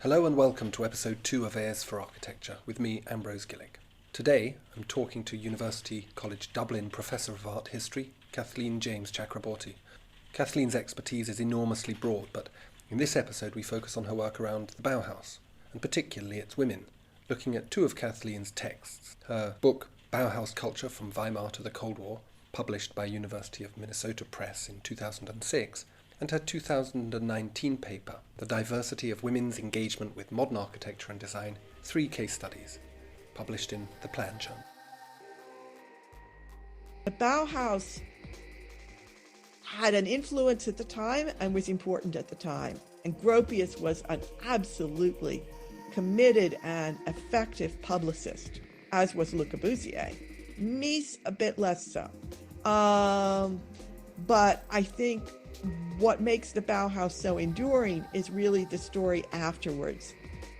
Hello and welcome to episode 2 of Airs for Architecture with me, Ambrose Gillick. Today I'm talking to University College Dublin Professor of Art History, Kathleen James-Chakraborty. Kathleen's expertise is enormously broad, but in this episode we focus on her work around the Bauhaus, and particularly its women, looking at two of Kathleen's texts. Her book, Bauhaus Culture from Weimar to the Cold War, published by University of Minnesota Press in 2006, and her 2019 paper, The Diversity of Women's Engagement with Modern Architecture and Design, 3 case studies, published in The Plan Journal. The Bauhaus had an influence at the time and was important at the time. And Gropius was an absolutely committed and effective publicist, as was Le Corbusier. Mies a bit less so. But I think what makes the Bauhaus so enduring is really the story afterwards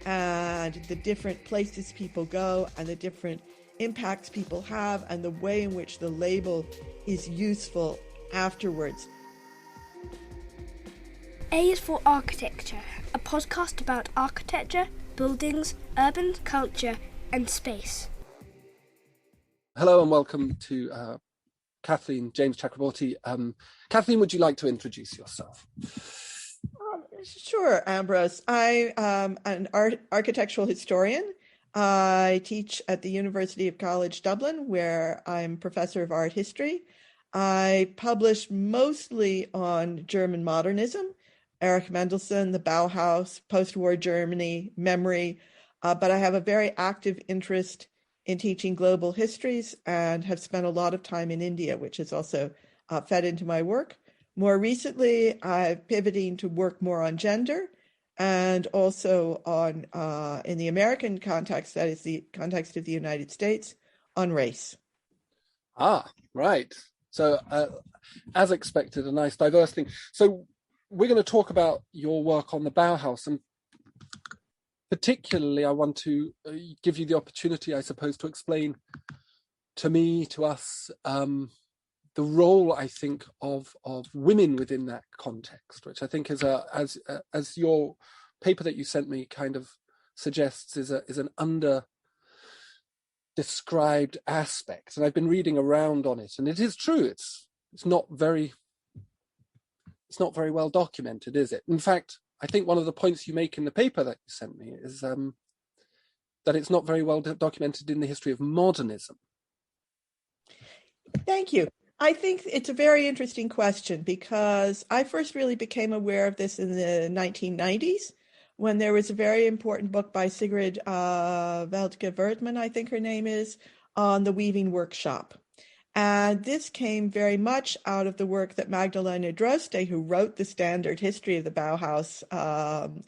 and the different places people go and the different impacts people have and the way in which the label is useful afterwards. A is for Architecture, a podcast about architecture, buildings, urban culture and space. Hello and welcome to Kathleen James-Chakraborty. Kathleen, would you like to introduce yourself? Sure, Ambrose. I am an architectural historian. I teach at the University of College Dublin, where I'm professor of art history. I publish mostly on German modernism, Erich Mendelsohn, the Bauhaus, post-war Germany, memory, but I have a very active interest in teaching global histories and have spent a lot of time in India, which has also fed into my work. More recently, I'm pivoting to work more on gender and also on, in the American context, that is the context of the United States, on race. Right. So, as expected, a nice diverse thing. So we're going to talk about your work on the Bauhaus, and particularly I want to give you the opportunity, I suppose, to explain to me, to us, the role, I think, of women within that context, which I think is as your paper that you sent me kind of suggests, is an under described aspect. And I've been reading around on it, and it is true. It's not very well documented, is it? In fact, I think one of the points you make in the paper that you sent me is that it's not very well documented in the history of modernism. Thank you. I think it's a very interesting question because I first really became aware of this in the 1990s when there was a very important book by Sigrid Veldke-Wertmann, I think her name is, on the weaving workshop. And this came very much out of the work that Magdalena Droste, who wrote the standard history of the Bauhaus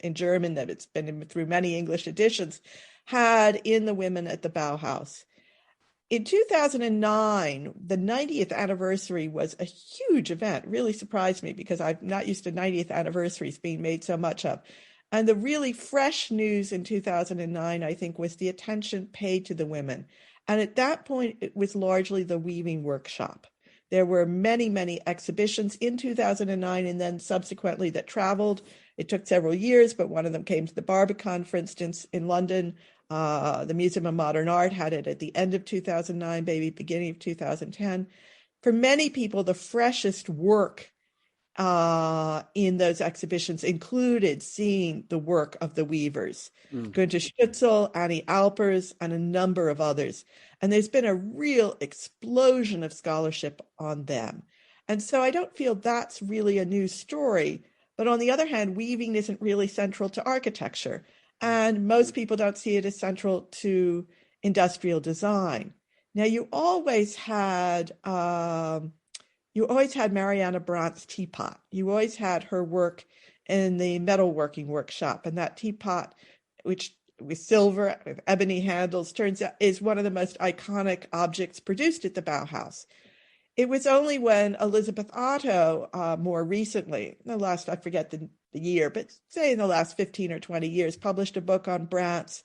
in German, that it's been through many English editions, had in the women at the Bauhaus. In 2009, the 90th anniversary was a huge event. Really surprised me because I'm not used to 90th anniversaries being made so much of. And the really fresh news in 2009, I think, was the attention paid to the women. And at that point, it was largely the weaving workshop. There were many, many exhibitions in 2009 and then subsequently that traveled. It took several years, but one of them came to the Barbican, for instance, in London. The Museum of Modern Art had it at the end of 2009, maybe beginning of 2010. For many people, the freshest work in those exhibitions included seeing the work of the weavers, Günter Stützel, Annie Alpers, and a number of others. And there's been a real explosion of scholarship on them. And so I don't feel that's really a new story. But on the other hand, weaving isn't really central to architecture. And most people don't see it as central to industrial design. Now, you always had Mariana Brandt's teapot. You always had her work in the metalworking workshop. And that teapot, which with silver, with ebony handles, turns out is one of the most iconic objects produced at the Bauhaus. It was only when Elizabeth Otto, more recently, I forget the year, but say in the last 15 or 20 years, published a book on Brandt's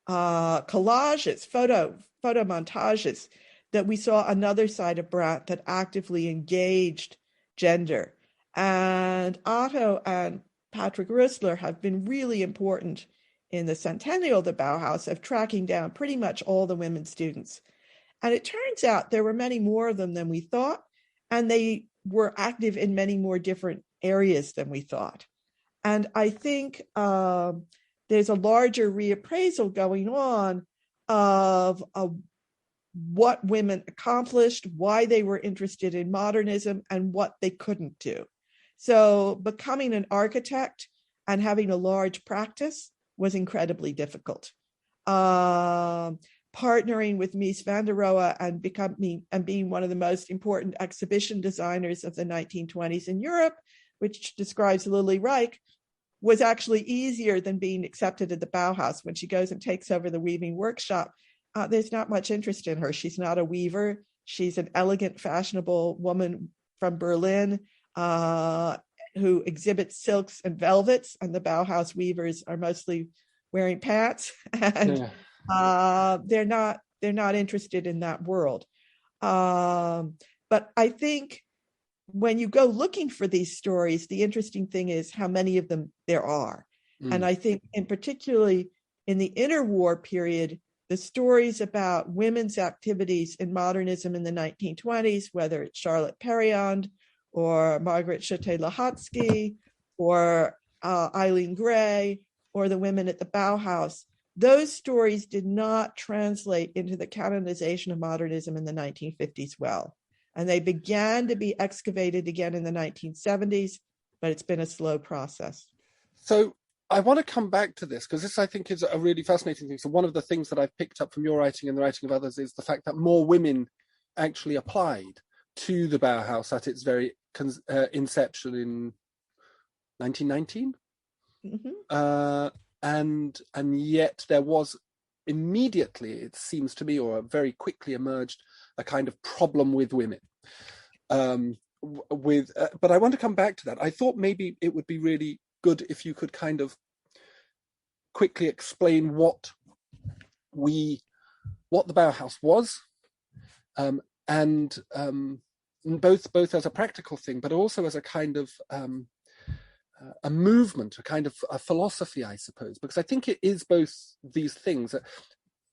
collages, photo montages, that we saw another side of Brandt that actively engaged gender. And Otto and Patrick Rüssler have been really important in the centennial of the Bauhaus of tracking down pretty much all the women students. And it turns out there were many more of them than we thought, and they were active in many more different areas than we thought. And I think there's a larger reappraisal going on of what women accomplished, why they were interested in modernism, and what they couldn't do. So becoming an architect and having a large practice was incredibly difficult. Partnering with Mies van der Rohe and being one of the most important exhibition designers of the 1920s in Europe, which describes Lily Reich, was actually easier than being accepted at the Bauhaus. When she goes and takes over the weaving workshop, there's not much interest in her. She's not a weaver. She's an elegant, fashionable woman from Berlin who exhibits silks and velvets, and the Bauhaus weavers are mostly wearing pants, and they're not interested in that world. But I think when you go looking for these stories, the interesting thing is how many of them there are. And I think in particularly in the interwar period, the stories about women's activities in modernism in the 1920s, whether it's Charlotte Perriand or Margaret Schotte-Lahotsky or Eileen Gray or the women at the Bauhaus, those stories did not translate into the canonization of modernism in the 1950s well. And they began to be excavated again in the 1970s, but it's been a slow process. So I want to come back to this because this, I think, is a really fascinating thing. So one of the things that I've picked up from your writing and the writing of others is the fact that more women actually applied to the Bauhaus at its very inception in 1919. Mm-hmm. And yet there was immediately, it seems to me, or very quickly emerged a kind of problem with women. But I want to come back to that. I thought maybe it would be really good if you could kind of quickly explain what the Bauhaus was, and both as a practical thing, but also as a kind of a movement, a kind of a philosophy, I suppose, because I think it is both these things.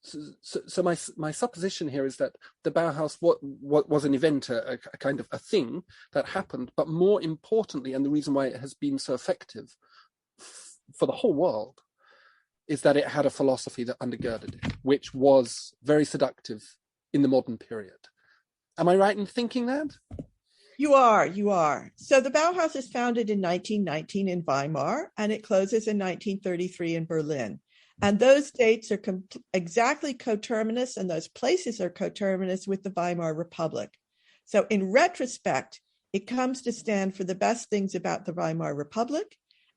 So my supposition here is that the Bauhaus was an event, a kind of a thing that happened, but more importantly, and the reason why it has been so effective for the whole world, is that it had a philosophy that undergirded it, which was very seductive in the modern period. Am I right in thinking that? You are. So the Bauhaus is founded in 1919 in Weimar, and it closes in 1933 in Berlin. And those dates are exactly coterminous, and those places are coterminous with the Weimar Republic. So in retrospect, it comes to stand for the best things about the Weimar Republic,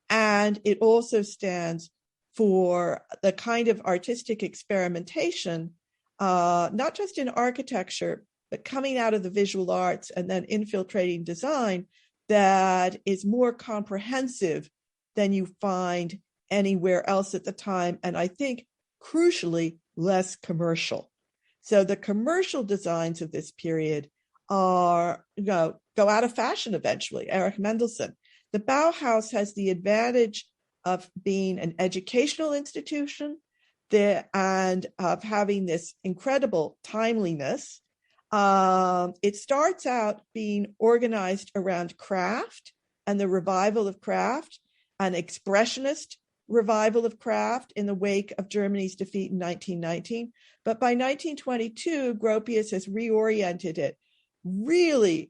and it also stands for the kind of artistic experimentation, not just in architecture, but coming out of the visual arts and then infiltrating design that is more comprehensive than you find anywhere else at the time. And I think, crucially, less commercial. So the commercial designs of this period go out of fashion eventually. Erich Mendelsohn. The Bauhaus has the advantage of being an educational institution and of having this incredible timeliness. It starts out being organized around craft and the revival of craft, an expressionist revival of craft in the wake of Germany's defeat in 1919. But by 1922, Gropius has reoriented it really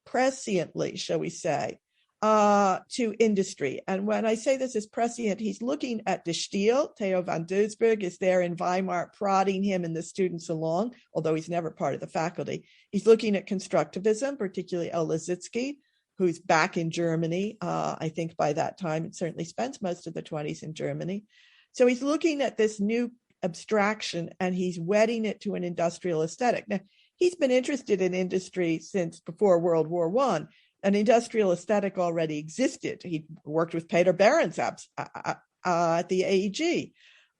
presciently, shall we say, to industry. And when I say this is prescient, he's looking at De Stiel. Theo van Doesburg is there in Weimar prodding him and the students along, although he's never part of the faculty. He's looking at constructivism, particularly El Lissitzky, who's back in Germany. I think by that time, it certainly spends most of the 20s in Germany. So he's looking at this new abstraction and he's wedding it to an industrial aesthetic. Now, he's been interested in industry since before World War I. An industrial aesthetic already existed. He worked with Peter Behrens at the AEG.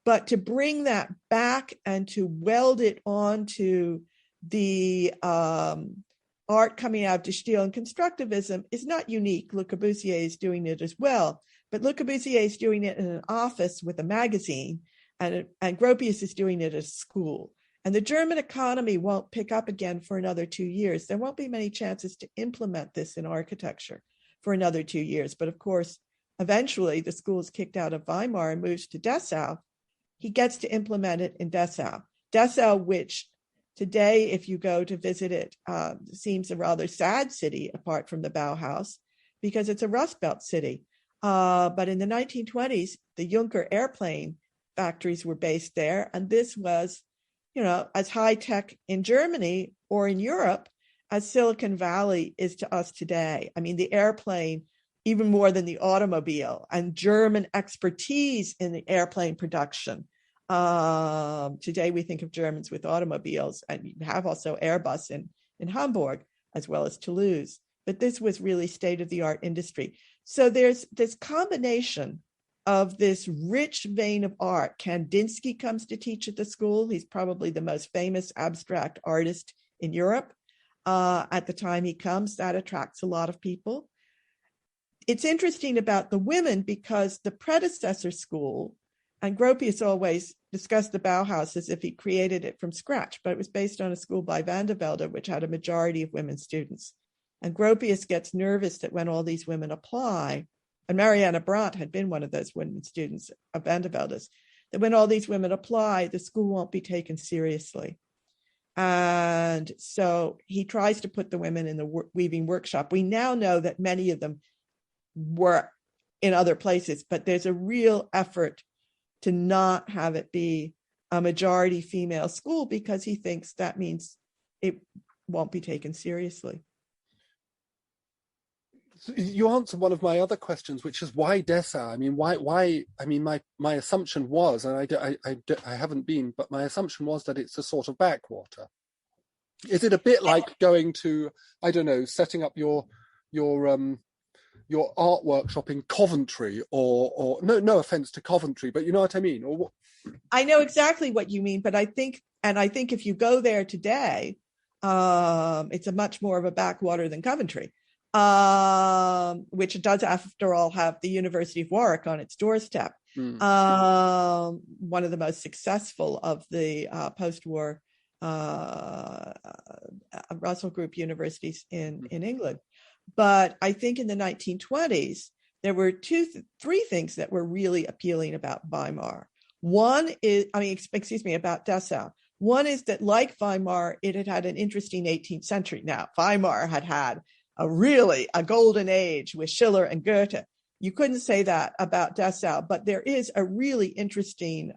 But to bring that back and to weld it onto the art coming out of De Stiel and constructivism is not unique. Le Corbusier is doing it as well. But Le Corbusier is doing it in an office with a magazine, and Gropius is doing it at a school. And the German economy won't pick up again for another 2 years. There won't be many chances to implement this in architecture for another 2 years. But of course, eventually the school is kicked out of Weimar and moves to Dessau. He gets to implement it in Dessau. Dessau, which today, if you go to visit it, seems a rather sad city apart from the Bauhaus, because it's a Rust Belt city. But in the 1920s, the Junker airplane factories were based there. And this was, as high tech in Germany or in Europe as Silicon Valley is to us today. I mean, the airplane, even more than the automobile, and German expertise in the airplane production. Today, we think of Germans with automobiles, and you have also Airbus in Hamburg, as well as Toulouse. But this was really state-of-the-art industry. So there's this combination of this rich vein of art. Kandinsky comes to teach at the school. He's probably the most famous abstract artist in Europe. At the time he comes, that attracts a lot of people. It's interesting about the women because the predecessor school, and Gropius always discussed the Bauhaus as if he created it from scratch, but it was based on a school by Van der Velde, which had a majority of women students. And Gropius gets nervous that when all these women apply, and Marianne Brandt had been one of those women students of Van der Velde's, that when all these women apply, the school won't be taken seriously. And so he tries to put the women in the weaving workshop. We now know that many of them were in other places, but there's a real effort to not have it be a majority female school because he thinks that means it won't be taken seriously. You answered one of my other questions, which is why Dessau? I mean, why? I mean, my assumption was, and I haven't been, but my assumption was that it's a sort of backwater. Is it a bit like going to, I don't know, setting up your art workshop in Coventry, or no offense to Coventry, but you know what I mean? Or what? I know exactly what you mean, but I think if you go there today, it's a much more of a backwater than Coventry. Which does, after all, have the University of Warwick on its doorstep. One of the most successful of the post-war Russell Group universities in England. But I think in the 1920s, there were three things that were really appealing about Weimar. About Dessau. One is that, like Weimar, it had had an interesting 18th century. Now, Weimar had a golden age with Schiller and Goethe. You couldn't say that about Dessau, but there is a really interesting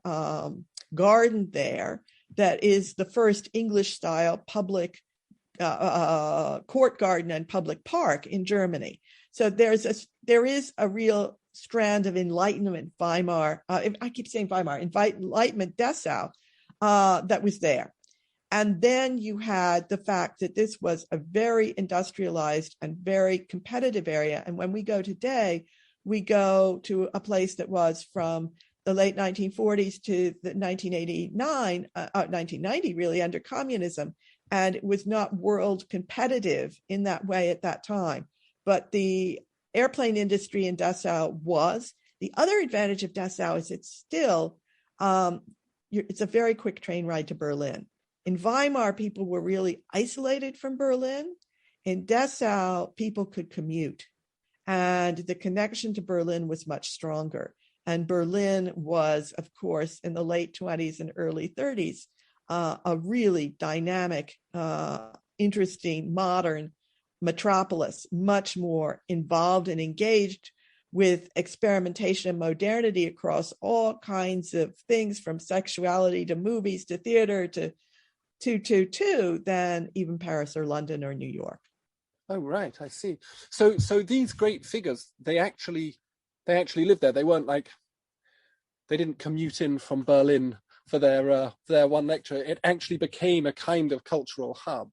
garden there that is the first English-style public court garden and public park in Germany. So there is a real strand of Enlightenment Weimar. I keep saying Weimar, Enlightenment Dessau that was there. And then you had the fact that this was a very industrialized and very competitive area. And when we go today, we go to a place that was from the late 1940s to the 1990, really, under communism. And it was not world competitive in that way at that time. But the airplane industry in Dessau was. The other advantage of Dessau is it's still, it's a very quick train ride to Berlin. In Weimar, people were really isolated from Berlin. In Dessau, people could commute. And the connection to Berlin was much stronger. And Berlin was, of course, in the late 20s and early 30s, a really dynamic, interesting, modern metropolis, much more involved and engaged with experimentation and modernity across all kinds of things, from sexuality to movies to theater to than even Paris or London or New York. Oh, right, I see. So these great figures, they actually lived there. They weren't like, they didn't commute in from Berlin for their one lecture. It actually became a kind of cultural hub.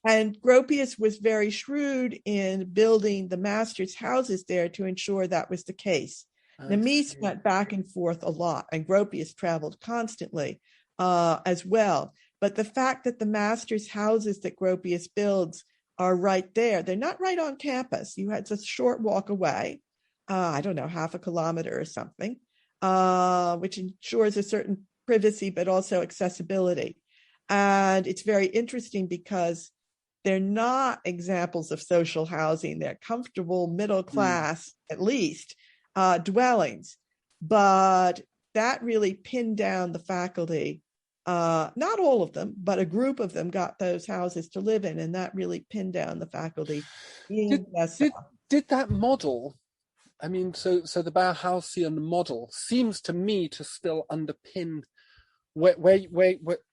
And Gropius was very shrewd in building the masters' houses there to ensure that was the case. Nemise went back and forth a lot, and Gropius traveled constantly as well. But the fact that the masters' houses that Gropius builds are right there, they're not right on campus. You had a short walk away. I don't know, half a kilometer or something, which ensures a certain privacy, but also accessibility. And it's very interesting because they're not examples of social housing. They're comfortable middle class, at least, dwellings. But that really pinned down the faculty. Not all of them, but a group of them got those houses to live in, and that really pinned down the faculty. Did that model, I mean, so the Bauhausian model seems to me to still underpin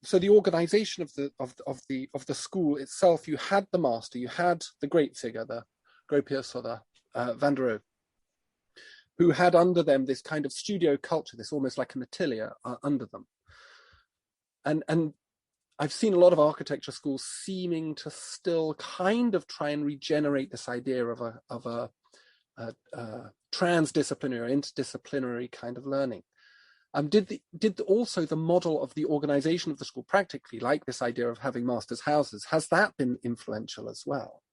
so the organization of the school itself. You had the master, you had the great figure, the Gropius or the Van der Rohe, who had under them this kind of studio culture, this almost like an atelier under them. And I've seen a lot of architecture schools seeming to still kind of try and regenerate this idea of a transdisciplinary, interdisciplinary kind of learning. Did also the model of the organization of the school practically, like this idea of having masters' houses, has that been influential as well?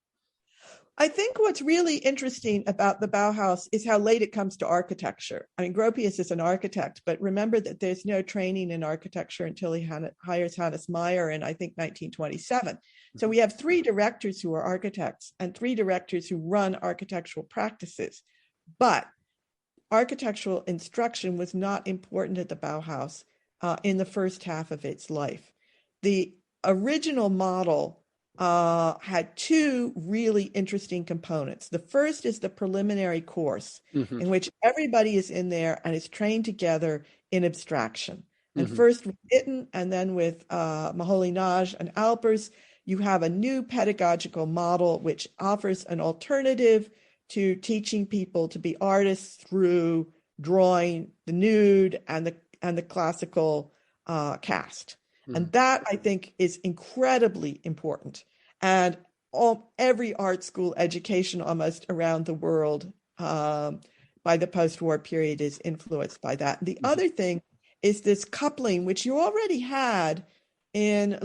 I think what's really interesting about the Bauhaus is how late it comes to architecture. I mean, Gropius is an architect, but remember that there's no training in architecture until he hires Hannes Meyer in, I think, 1927. So we have 3 directors who are architects and 3 directors who run architectural practices. But architectural instruction was not important at the Bauhaus in the first half of its life. The original model had 2 really interesting components. The first is the preliminary course, in which everybody is in there and is trained together in abstraction. And first with Itten and then with Moholy-Nagy and Alpers, you have a new pedagogical model which offers an alternative to teaching people to be artists through drawing the nude and the classical cast. And that, I think, is incredibly important. And every art school education almost around the world by the post-war period is influenced by that. The other thing is this coupling, which you already had in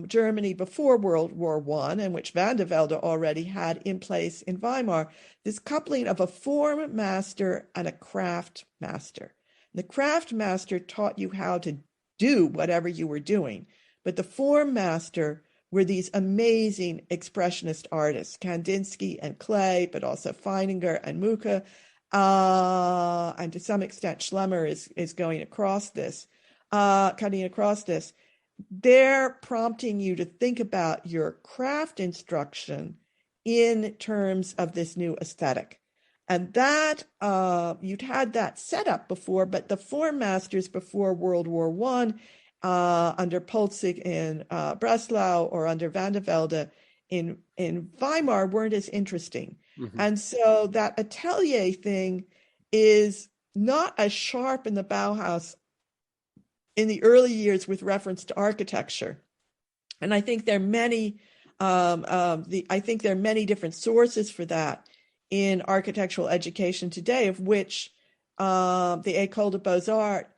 Germany before World War I, and which Van der Velde already had in place in Weimar, this coupling of a form master and a craft master. The craft master taught you how to do whatever you were doing, but the form master were these amazing expressionist artists, Kandinsky and Klee, but also Feininger and Mucha, and to some extent Schlemmer is going across this, cutting across this. They're prompting you to think about your craft instruction in terms of this new aesthetic. And that, you'd had that set up before, but the form masters before World War I, under Polzig in Breslau or under Van der Velde in Weimar, weren't as interesting. And so that atelier thing is not as sharp in the Bauhaus in the early years with reference to architecture. And I think there are many, I think there are many different sources for that in architectural education today, of which the École des Beaux-Arts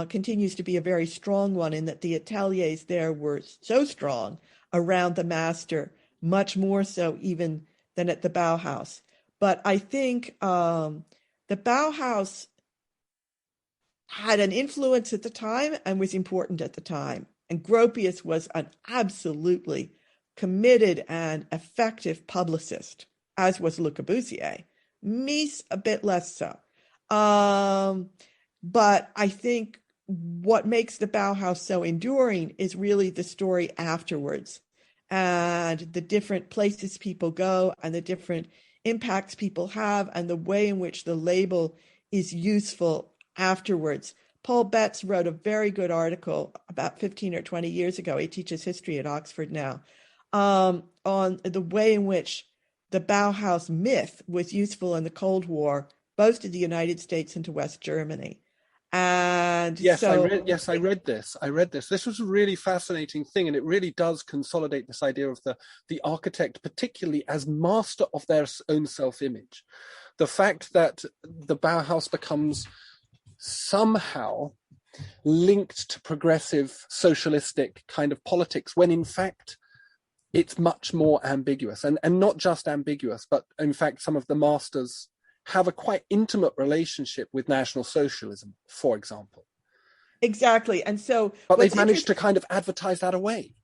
continues to be a very strong one, in that the ateliers there were so strong around the master, much more so even than at the Bauhaus. But I think the Bauhaus had an influence at the time and was important at the time. And Gropius was an absolutely committed and effective publicist, as was Le Corbusier. Mies a bit less so. But I think what makes the Bauhaus so enduring is really the story afterwards, and the different places people go and the different impacts people have, and the way in which the label is useful afterwards. Paul Betts wrote a very good article about 15 or 20 years ago. He teaches history at Oxford now, on the way in which the Bauhaus myth was useful in the Cold War, both to the United States and to West Germany. And yes, so, I read this. This was a really fascinating thing, and it really does consolidate this idea of the architect, particularly as master of their own self-image. The fact that the Bauhaus becomes somehow linked to progressive socialistic kind of politics, when in fact it's much more ambiguous, and not just ambiguous, but in fact some of the masters have a quite intimate relationship with National Socialism, for example. Exactly. And so, but they've managed to kind of advertise that away.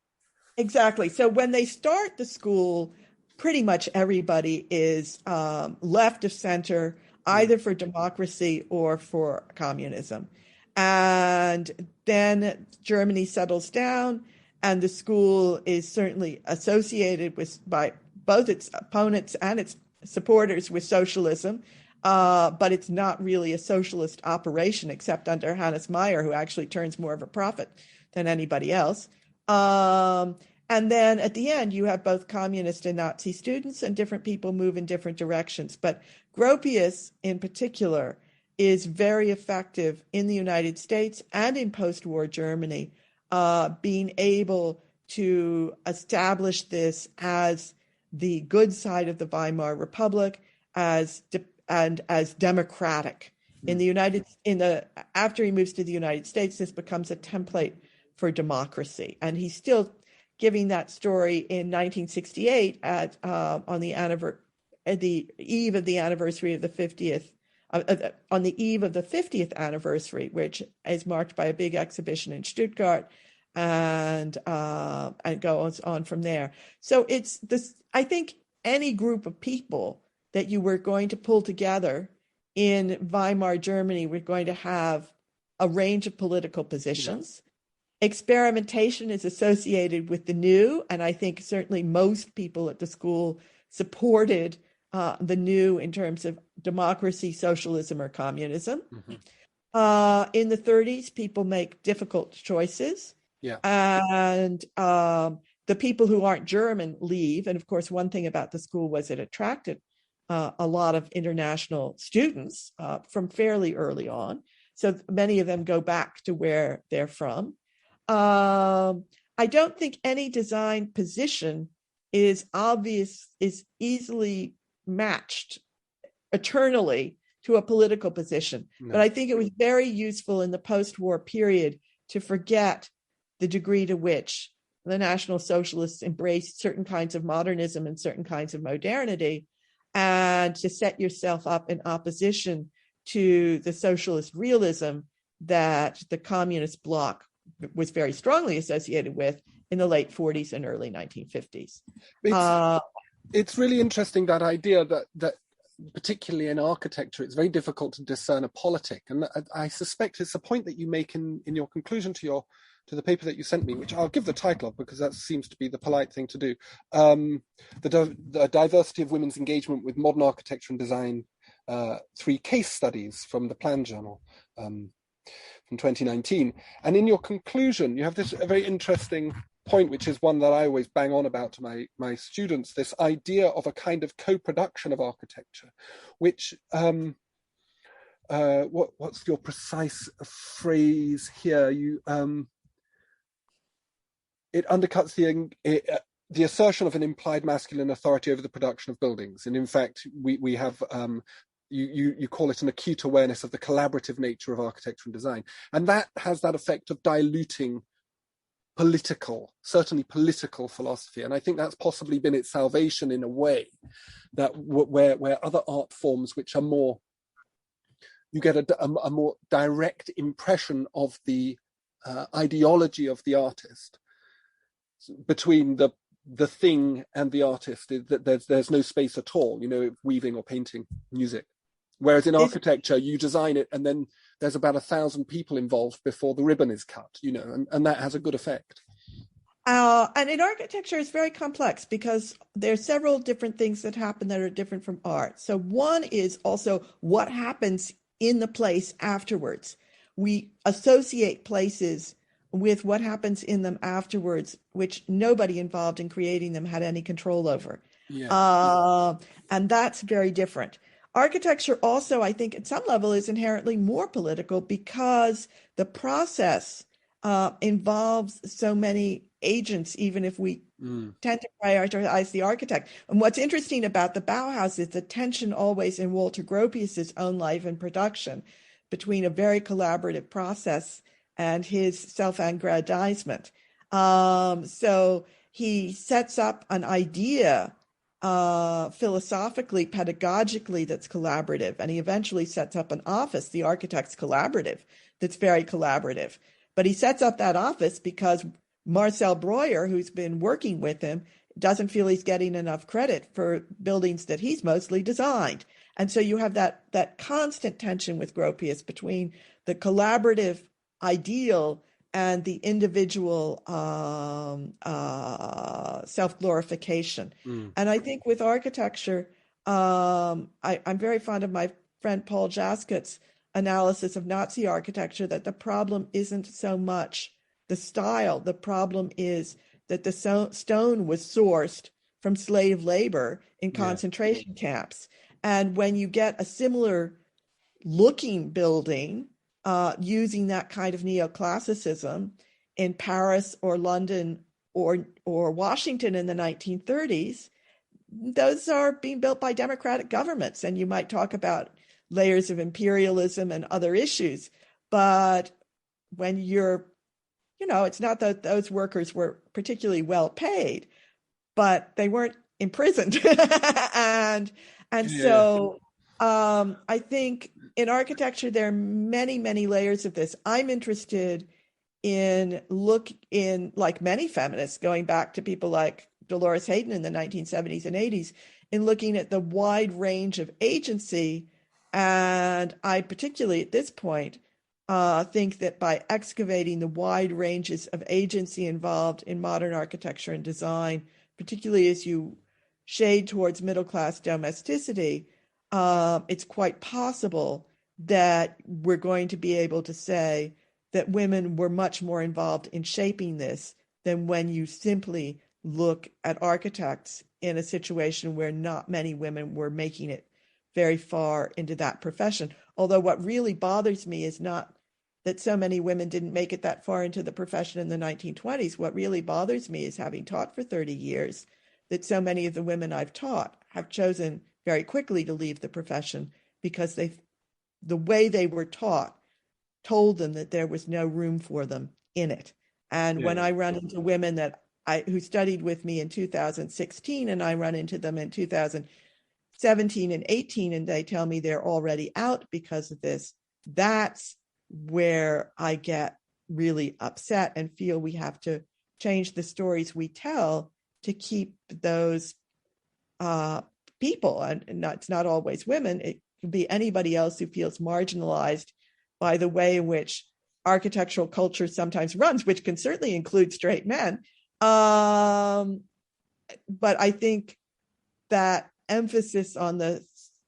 Exactly. So when they start the school, pretty much everybody is left of center, either for democracy or for communism. And then Germany settles down, and the school is certainly associated by both its opponents and its supporters with socialism. But it's not really a socialist operation, except under Hannes Meyer, who actually turns more of a profit than anybody else. And then at the end, you have both communist and Nazi students, and different people move in different directions. But Gropius, in particular, is very effective in the United States and in post-war Germany, being able to establish this as the good side of the Weimar Republic, as democratic. After he moves to the United States, this becomes a template for democracy, and he's still giving that story in 1968 on the eve of the anniversary of the 50th, on the eve of the 50th anniversary, which is marked by a big exhibition in Stuttgart, and goes on from there. So it's this. I think any group of people that you were going to pull together in Weimar Germany were going to have a range of political positions. Yeah. Experimentation is associated with the new, and I think certainly most people at the school supported the new in terms of democracy, socialism, or communism. Mm-hmm. In the 30s, people make difficult choices. Yeah. And the people who aren't German leave. And of course, one thing about the school was it attracted a lot of international students from fairly early on. So many of them go back to where they're from. I don't think any design position is easily matched eternally to a political position. No. But I think it was very useful in the post-war period to forget the degree to which the National Socialists embraced certain kinds of modernism and certain kinds of modernity, and to set yourself up in opposition to the socialist realism that the communist bloc was very strongly associated with in the late 40s and early 1950s. It's really interesting, that idea that particularly in architecture, it's very difficult to discern a politic. And I suspect it's a point that you make in your conclusion to the paper that you sent me, which I'll give the title of because that seems to be the polite thing to do. The diversity of women's engagement with modern architecture and design, 3 case studies from the Plan Journal from 2019. And in your conclusion, you have this a very interesting point, which is one that I always bang on about to my students, this idea of a kind of co-production of architecture, which, what's your precise phrase here? It undercuts the assertion of an implied masculine authority over the production of buildings. And in fact, we have, you call it an acute awareness of the collaborative nature of architecture and design. And that has that effect of diluting certainly political philosophy. And I think that's possibly been its salvation in a way, that where other art forms, which are more, you get a more direct impression of the ideology of the artist between the thing and the artist, that there's no space at all, weaving or painting, music. Whereas in architecture, you design it and then there's about 1,000 people involved before the ribbon is cut, and that has a good effect. And in architecture, it's very complex because there are several different things that happen that are different from art. So one is also what happens in the place afterwards. We associate places with what happens in them afterwards, which nobody involved in creating them had any control over. Yeah. And that's very different. Architecture also, I think, at some level is inherently more political because the process involves so many agents, even if we tend to prioritize the architect. And what's interesting about the Bauhaus is the tension always in Walter Gropius's own life and production between a very collaborative process and his self-aggrandizement. So he sets up an idea philosophically, pedagogically, that's collaborative. And he eventually sets up an office, the Architects Collaborative, that's very collaborative. But he sets up that office because Marcel Breuer, who's been working with him, doesn't feel he's getting enough credit for buildings that he's mostly designed. And so you have that constant tension with Gropius between the collaborative ideal and the individual self-glorification. And I think with architecture, I'm very fond of my friend Paul Jaskut's analysis of Nazi architecture, that the problem isn't so much the style. The problem is that the stone was sourced from slave labor in concentration camps. And when you get a similar looking building using that kind of neoclassicism in Paris or London or Washington in the 1930s, those are being built by democratic governments. And you might talk about layers of imperialism and other issues. But when it's not that those workers were particularly well paid, but they weren't imprisoned. So I think in architecture, there are many, many layers of this. I'm interested in like many feminists, going back to people like Dolores Hayden in the 1970s and 80s, in looking at the wide range of agency. And I particularly at this point think that by excavating the wide ranges of agency involved in modern architecture and design, particularly as you shade towards middle-class domesticity, it's quite possible that we're going to be able to say that women were much more involved in shaping this than when you simply look at architects in a situation where not many women were making it very far into that profession. Although what really bothers me is not that so many women didn't make it that far into the profession in the 1920s. What really bothers me is, having taught for 30 years, that so many of the women I've taught have chosen very quickly to leave the profession because the way they were taught told them that there was no room for them in it. And when I run into women who studied with me in 2016, and I run into them in 2017 and 18, and they tell me they're already out because of this, that's where I get really upset and feel we have to change the stories we tell to keep those people, and it's not always women, it can be anybody else who feels marginalized by the way in which architectural culture sometimes runs, which can certainly include straight men. But I think that emphasis on the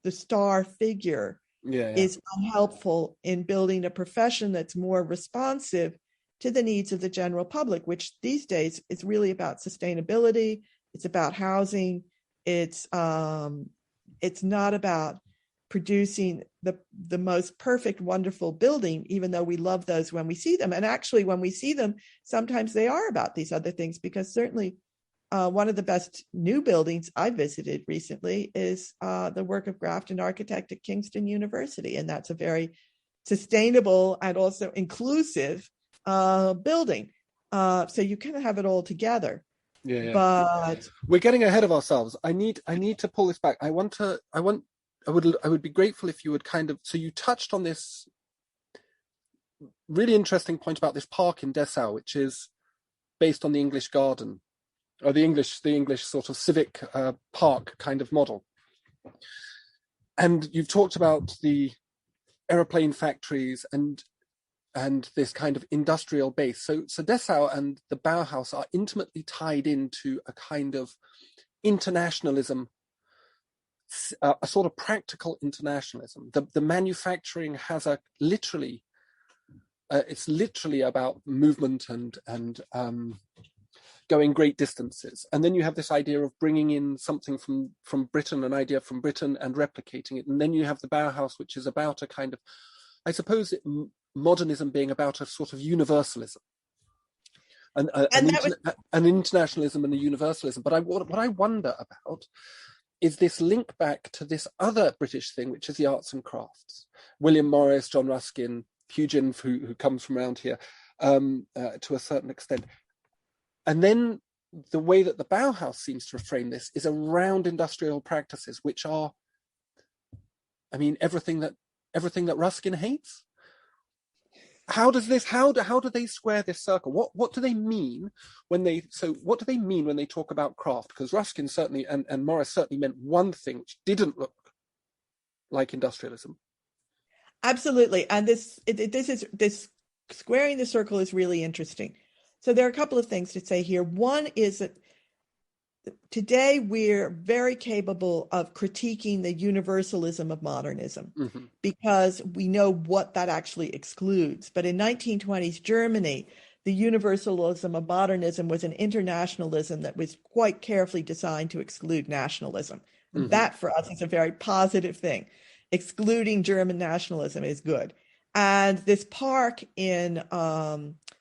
star figure is unhelpful in building a profession that's more responsive to the needs of the general public, which these days is really about sustainability. It's about housing. It's not about producing the most perfect, wonderful building, even though we love those when we see them. And actually, when we see them, sometimes they are about these other things, because certainly one of the best new buildings I visited recently is the work of Grafton architect at Kingston University. And that's a very sustainable and also inclusive building. So you kind of have it all together. But we're getting ahead of ourselves. I need to pull this back. I would be grateful if you would so you touched on this really interesting point about this park in Dessau, which is based on the English garden, or the English sort of civic park kind of model. And you've talked about the aeroplane factories and this kind of industrial base. So Dessau and the Bauhaus are intimately tied into a kind of internationalism, a sort of practical internationalism. The manufacturing has it's literally about movement and going great distances. And then you have this idea of bringing in something from Britain, an idea from Britain, and replicating it. And then you have the Bauhaus, which is about a kind of, I suppose, modernism being about a sort of universalism. An internationalism and a universalism. But what I wonder about is this link back to this other British thing, which is the arts and crafts. William Morris, John Ruskin, Hugin, who comes from around here to a certain extent. And then the way that the Bauhaus seems to frame this is around industrial practices, which are, I mean, everything that Ruskin hates. How do they square this circle? What do they mean when they talk about craft? Because Ruskin certainly and Morris certainly meant one thing which didn't look like industrialism. Absolutely, and this squaring the circle is really interesting. So there are a couple of things to say here. One is that today we're very capable of critiquing the universalism of modernism because we know what that actually excludes. But in 1920s Germany, the universalism of modernism was an internationalism that was quite carefully designed to exclude nationalism. And that for us is a very positive thing. Excluding German nationalism is good. And this park in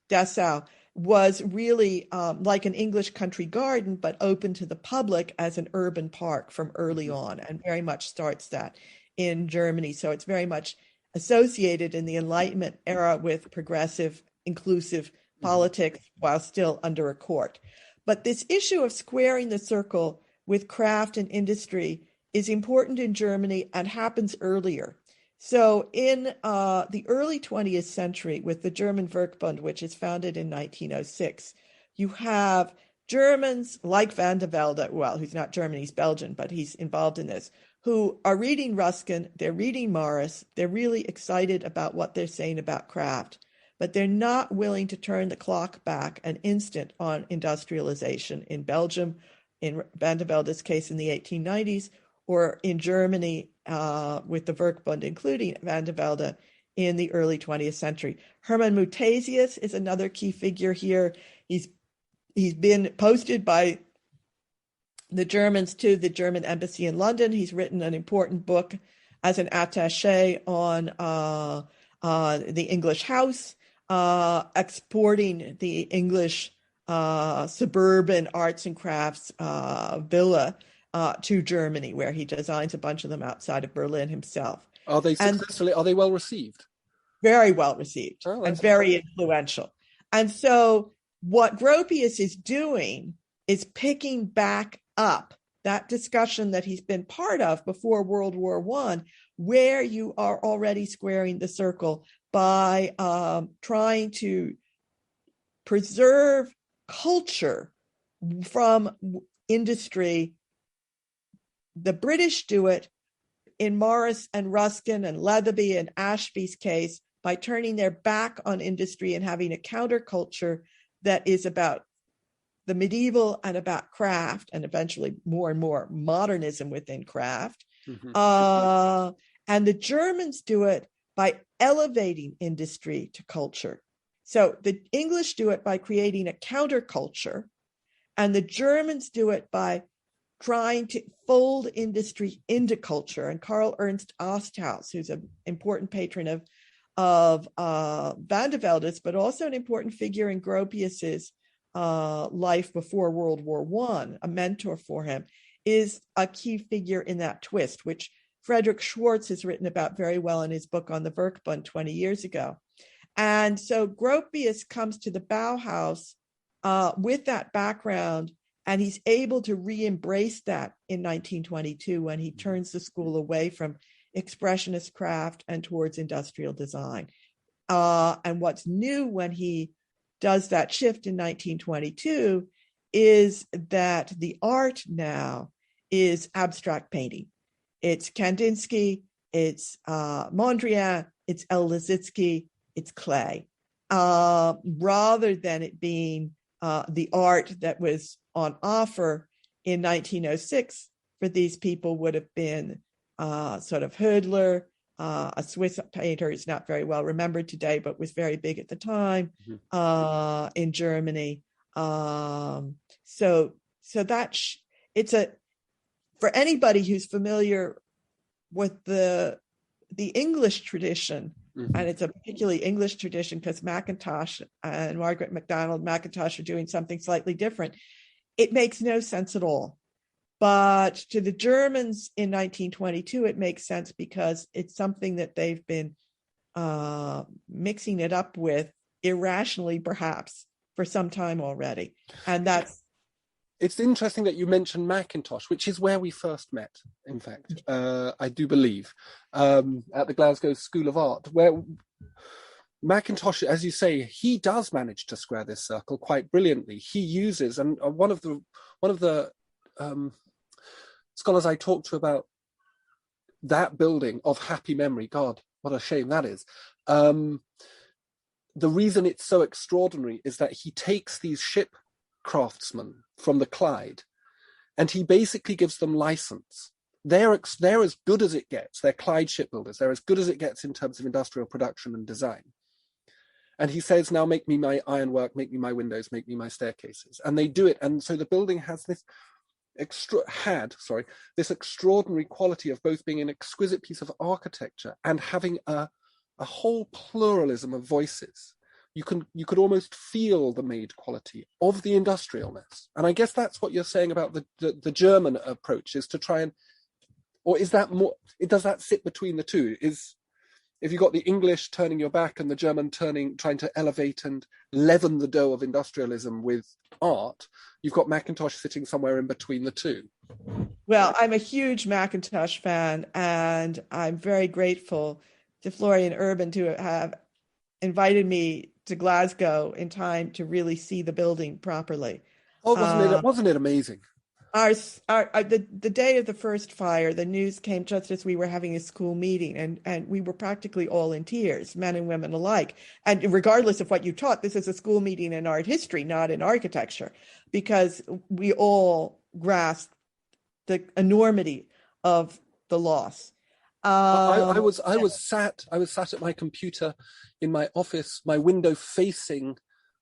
Dessau was really like an English country garden, but open to the public as an urban park from early on, and very much starts that in Germany. So it's very much associated in the Enlightenment era with progressive, inclusive politics while still under a court. But this issue of squaring the circle with craft and industry is important in Germany and happens earlier. So in the early 20th century, with the German Werkbund, which is founded in 1906, you have Germans like Van de Velde, well, who's not German, he's Belgian, but he's involved in this, who are reading Ruskin, they're reading Morris, they're really excited about what they're saying about craft, but they're not willing to turn the clock back an instant on industrialization in Belgium, in Van de Velde's case in the 1890s, or in Germany with the Werkbund, including Van de Velde, in the early 20th century. Hermann Mutesius is another key figure here. He's been posted by the Germans to the German embassy in London. He's written an important book as an attaché on the English house, exporting the English suburban arts and crafts villa to Germany, where he designs a bunch of them outside of Berlin himself. Are they well received? Very well received and very influential. And so what Gropius is doing is picking back up that discussion that he's been part of before World War I, where you are already squaring the circle by trying to preserve culture from industry. The British do it in Morris and Ruskin and Leatherby and Ashby's case by turning their back on industry and having a counterculture that is about the medieval and about craft, and eventually more and more modernism within craft. And the Germans do it by elevating industry to culture. So the English do it by creating a counterculture, and the Germans do it by trying to fold industry into culture. And Karl Ernst Osthaus, who's an important patron of Van de Velde's, but also an important figure in Gropius's life before World War I, a mentor for him, is a key figure in that twist, which Frederick Schwartz has written about very well in his book on the Werkbund 20 years ago. And so Gropius comes to the Bauhaus with that background, and he's able to re-embrace that in 1922 when he turns the school away from expressionist craft and towards industrial design. And what's new when he does that shift in 1922 is that the art now is abstract painting. It's Kandinsky, it's Mondrian, it's El Lissitzky, it's Klee, rather than it being the art that was on offer in 1906 for these people would have been sort of Hödler, a Swiss painter who's not very well remembered today, but was very big at the time in Germany. So that it's for anybody who's familiar with the English tradition, and it's a particularly English tradition because Mackintosh and Margaret MacDonald Mackintosh are doing something slightly different. It makes no sense at all. But to the Germans in 1922, it makes sense because it's something that they've been mixing it up with irrationally, perhaps, for some time already. And that's it's interesting that you mentioned Macintosh, which is where we first met, in fact, I do believe, at the Glasgow School of Art, where Macintosh, as you say, he does manage to square this circle quite brilliantly. He uses, and one of the scholars I talked to about that building of happy memory, God, what a shame that is. The reason it's so extraordinary is that he takes these ship craftsmen from the Clyde and he basically gives them license. They're as good as it gets. They're Clyde shipbuilders. They're as good as it gets in terms of industrial production and design. And he says, now make me my ironwork, make me my windows, make me my staircases. And they do it. And so the building has this this extraordinary quality of both being an exquisite piece of architecture and having a whole pluralism of voices. You could almost feel the made quality of the industrialness. And I guess that's what you're saying about the German approach, is to try and, or is that more, does that sit between the two? If you've got the English turning your back and the German trying to elevate and leaven the dough of industrialism with art, you've got Macintosh sitting somewhere in between the two. Well, I'm a huge Macintosh fan, and I'm very grateful to Florian Urban to have invited me to Glasgow in time to really see the building properly. Oh, wasn't it amazing? The day of the first fire, the news came just as we were having a school meeting, and we were practically all in tears, men and women alike. And regardless of what you taught, this is a school meeting in art history, not in architecture, because we all grasped the enormity of the loss. I was sat at my computer in my office, my window facing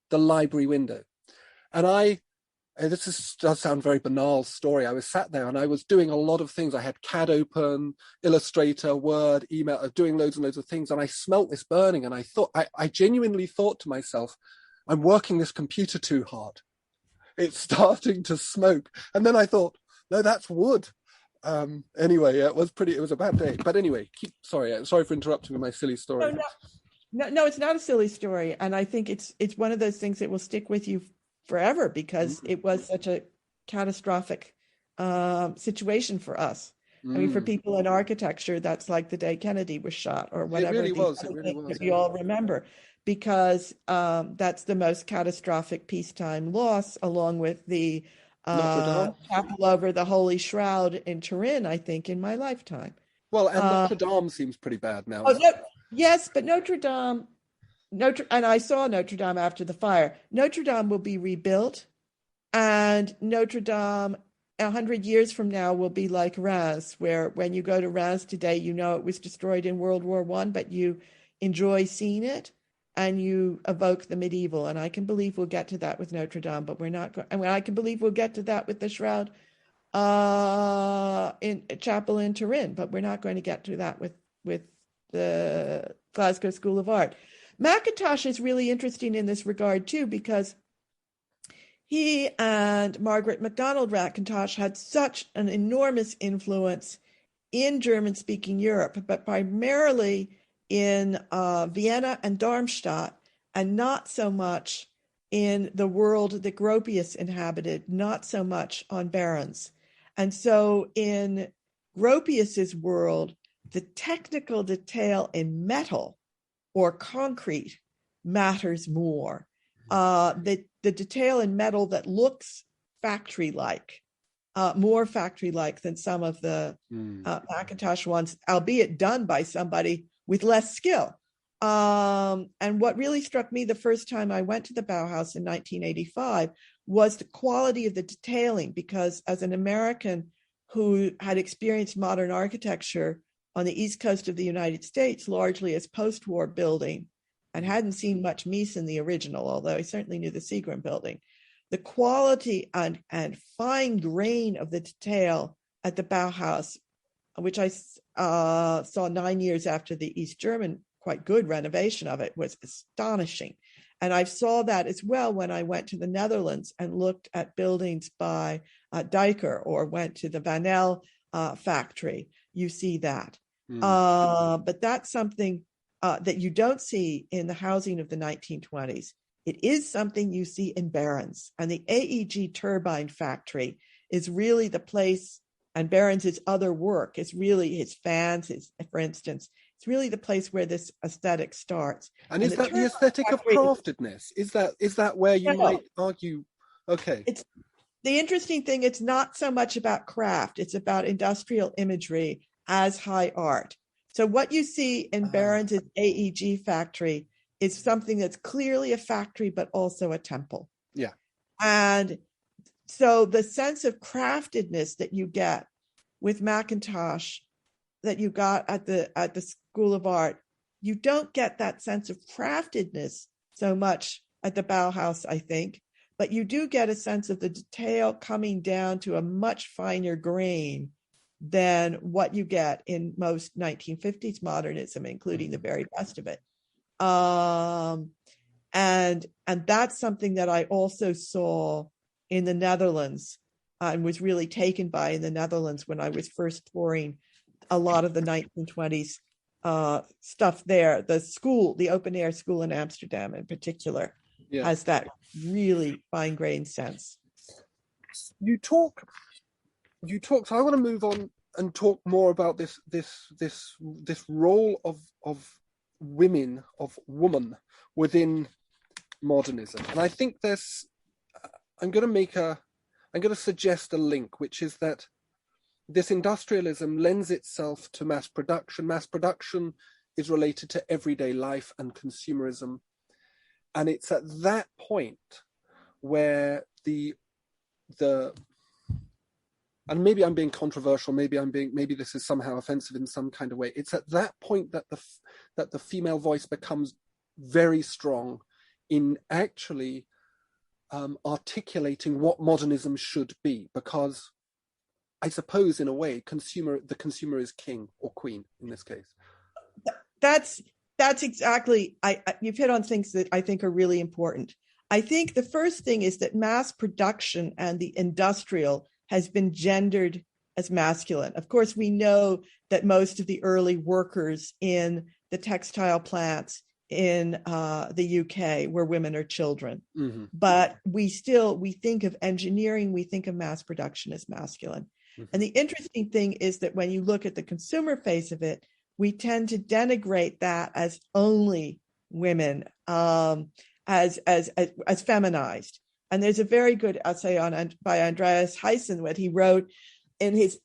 the library window, and does sound a very banal story. I was sat there and I was doing a lot of things. I had CAD open, Illustrator, Word, email, doing loads and loads of things, and I smelt this burning, and I genuinely thought to myself, I'm working this computer too hard. It's starting to smoke. And then I thought, no, that's wood. Anyway, it was a bad day. But anyway, sorry for interrupting with my silly story. No, it's not a silly story. And I think it's one of those things that will stick with you forever, because it was such a catastrophic situation for us. I mean, for people in architecture, that's like the day Kennedy was shot, or whatever. It really was. We all remember, because that's the most catastrophic peacetime loss, along with the chapel over the Holy Shroud in Turin, I think, in my lifetime. Well, and Notre Dame seems pretty bad now. Yes, but Notre Dame, and I saw Notre Dame after the fire. Notre Dame will be rebuilt, and Notre Dame 100 years from now will be like Reims, where when you go to Reims today, you know it was destroyed in World War I, but you enjoy seeing it and you evoke the medieval. And I can believe we'll get to that with Notre Dame, but we're not going. And I can believe we'll get to that with the Shroud in chapel in Turin, but we're not going to get to that with the Glasgow School of Art. Macintosh is really interesting in this regard too, because he and Margaret MacDonald Macintosh had such an enormous influence in German-speaking Europe, but primarily in Vienna and Darmstadt, and not so much in the world that Gropius inhabited, not so much on barons. And so in Gropius's world, the technical detail in metal or concrete matters more. The detail in metal that looks factory-like, more factory-like than some of the Macintosh ones, albeit done by somebody with less skill. And what really struck me the first time I went to the Bauhaus in 1985 was the quality of the detailing, because as an American who had experienced modern architecture on the East Coast of the United States, largely as post-war building, and hadn't seen much Mies in the original, although I certainly knew the Seagram building, the quality and fine grain of the detail at the Bauhaus, which I saw 9 years after the East German quite good renovation of it, was astonishing. And I saw that as well when I went to the Netherlands and looked at buildings by Dijker, or went to the Van El factory. You see that. But that's something that you don't see in the housing of the 1920s. It is something you see in Barron's, and the AEG turbine factory is really the place, and Barron's other work is really his fans, for instance, it's really the place where this aesthetic starts. And is that the aesthetic of craftedness? Is that where you might argue? Okay. It's the interesting thing, it's not so much about craft, it's about industrial imagery as high art. So what you see in Barron's AEG factory is something that's clearly a factory, but also a temple. Yeah. And so the sense of craftedness that you get with Macintosh, that you got at the School of Art, you don't get that sense of craftedness so much at the Bauhaus, I think, but you do get a sense of the detail coming down to a much finer grain than what you get in most 1950s modernism, including the very best of it. And that's something that I also saw in the Netherlands and was really taken by in the Netherlands when I was first touring a lot of the 1920s stuff there. The open air school in Amsterdam in particular has that really fine grained sense. You talk, so I want to move on and talk more about this role of women, of woman within modernism. And I think I'm going to suggest a link, which is that this industrialism lends itself to mass production. Mass production is related to everyday life and consumerism. And it's at that point where and maybe I'm being controversial, maybe this is somehow offensive in some kind of way. It's at that point that the female voice becomes very strong in actually articulating what modernism should be, because I suppose in a way the consumer is king or queen in this case. That's exactly, you've hit on things that I think are really important. I think the first thing is that mass production and the industrial has been gendered as masculine. Of course, we know that most of the early workers in the textile plants in the UK were women or children. Mm-hmm. But we think of engineering, we think of mass production as masculine. Mm-hmm. And the interesting thing is that when you look at the consumer face of it, we tend to denigrate that as only women, as feminized. And there's a very good essay by Andreas Heissen, what he wrote in his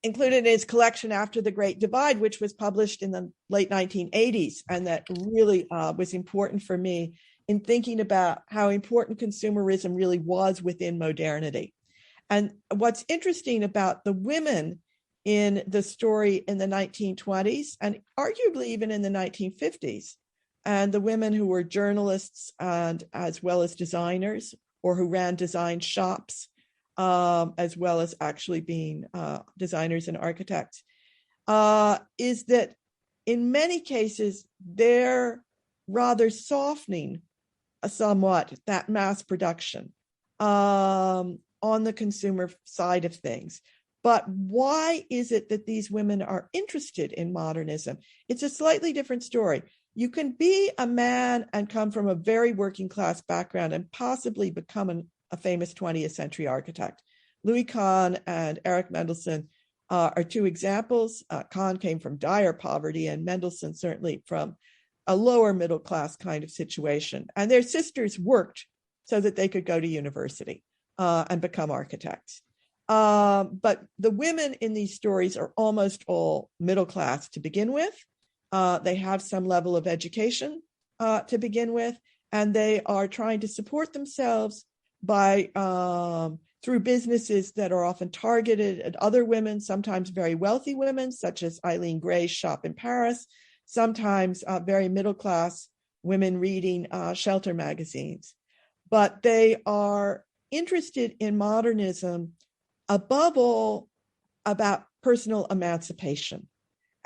included in his collection After the Great Divide, which was published in the late 1980s, and that really was important for me in thinking about how important consumerism really was within modernity. And what's interesting about the women in the story in the 1920s, and arguably even in the 1950s, and the women who were journalists and as well as designers, or who ran design shops, as well as actually being designers and architects, is that in many cases, they're rather softening somewhat that mass production on the consumer side of things. But why is it that these women are interested in modernism? It's a slightly different story. You can be a man and come from a very working class background and possibly become a famous 20th century architect. Louis Kahn and Erich Mendelsohn are two examples. Kahn came from dire poverty and Mendelsohn certainly from a lower middle class kind of situation. And their sisters worked so that they could go to university and become architects. But the women in these stories are almost all middle class to begin with. They have some level of education to begin with, and they are trying to support themselves by through businesses that are often targeted at other women, sometimes very wealthy women, such as Eileen Gray's shop in Paris, sometimes very middle class women reading shelter magazines. But they are interested in modernism above all about personal emancipation.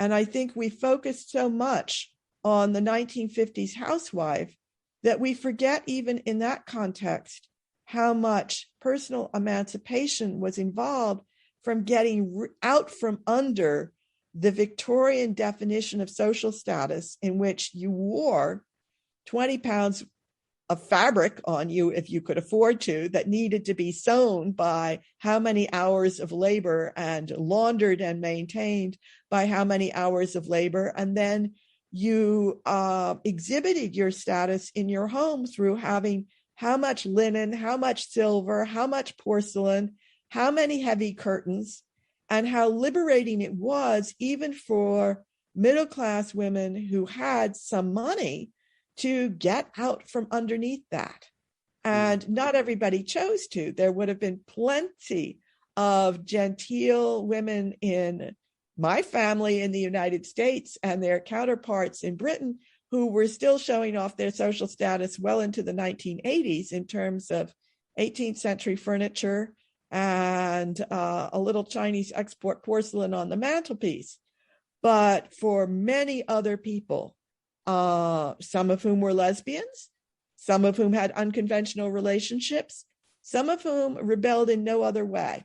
And I think we focus so much on the 1950s housewife that we forget, even in that context, how much personal emancipation was involved from getting out from under the Victorian definition of social status, in which you wore 20 pounds of fabric on you, if you could afford to, that needed to be sewn by how many hours of labor and laundered and maintained by how many hours of labor. And then you exhibited your status in your home through having how much linen, how much silver, how much porcelain, how many heavy curtains, and how liberating it was even for middle-class women who had some money to get out from underneath that. And not everybody chose to. There would have been plenty of genteel women in my family in the United States and their counterparts in Britain who were still showing off their social status well into the 1980s in terms of 18th century furniture and a little Chinese export porcelain on the mantelpiece. But for many other people, some of whom were lesbians, some of whom had unconventional relationships, some of whom rebelled in no other way,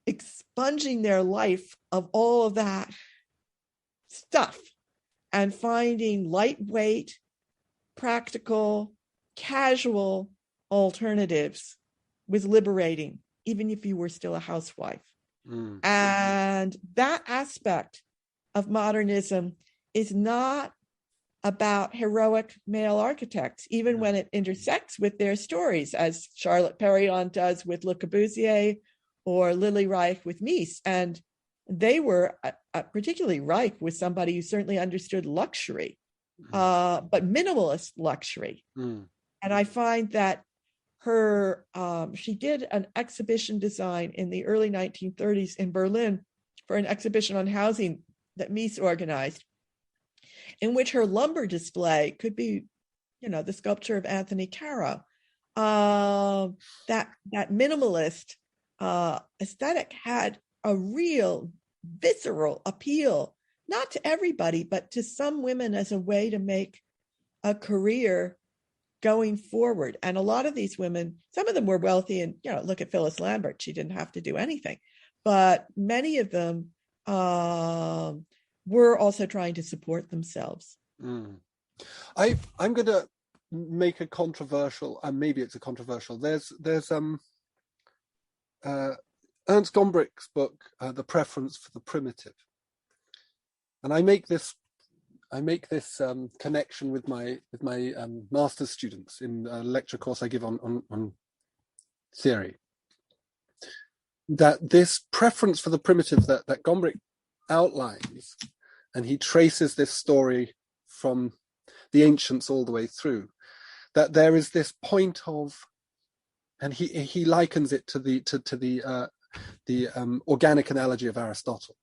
expunging their life of all of that stuff and finding lightweight, practical, casual alternatives was liberating, even if you were still a housewife. And that aspect of modernism is not about heroic male architects, even when it intersects with their stories, as Charlotte Perriand does with Le Corbusier or Lily Reich with Mies. And they were, particularly Reich was somebody who certainly understood luxury, but minimalist luxury. And I find that she did an exhibition design in the early 1930s in Berlin for an exhibition on housing that Mies organized, in which her lumber display could be, the sculpture of Anthony Caro. That minimalist aesthetic had a real visceral appeal, not to everybody, but to some women as a way to make a career going forward. And a lot of these women, some of them were wealthy, and look at Phyllis Lambert, she didn't have to do anything, but many of them were also trying to support themselves. I'm going to make a controversial, and maybe it's a controversial. There's Ernst Gombrich's book, The Preference for the Primitive, and I make this connection with my master's students in a lecture course I give on theory. That this preference for the primitive that Gombrich outlines, and he traces this story from the ancients all the way through, that there is this point of, and he likens it to the organic analogy of Aristotle,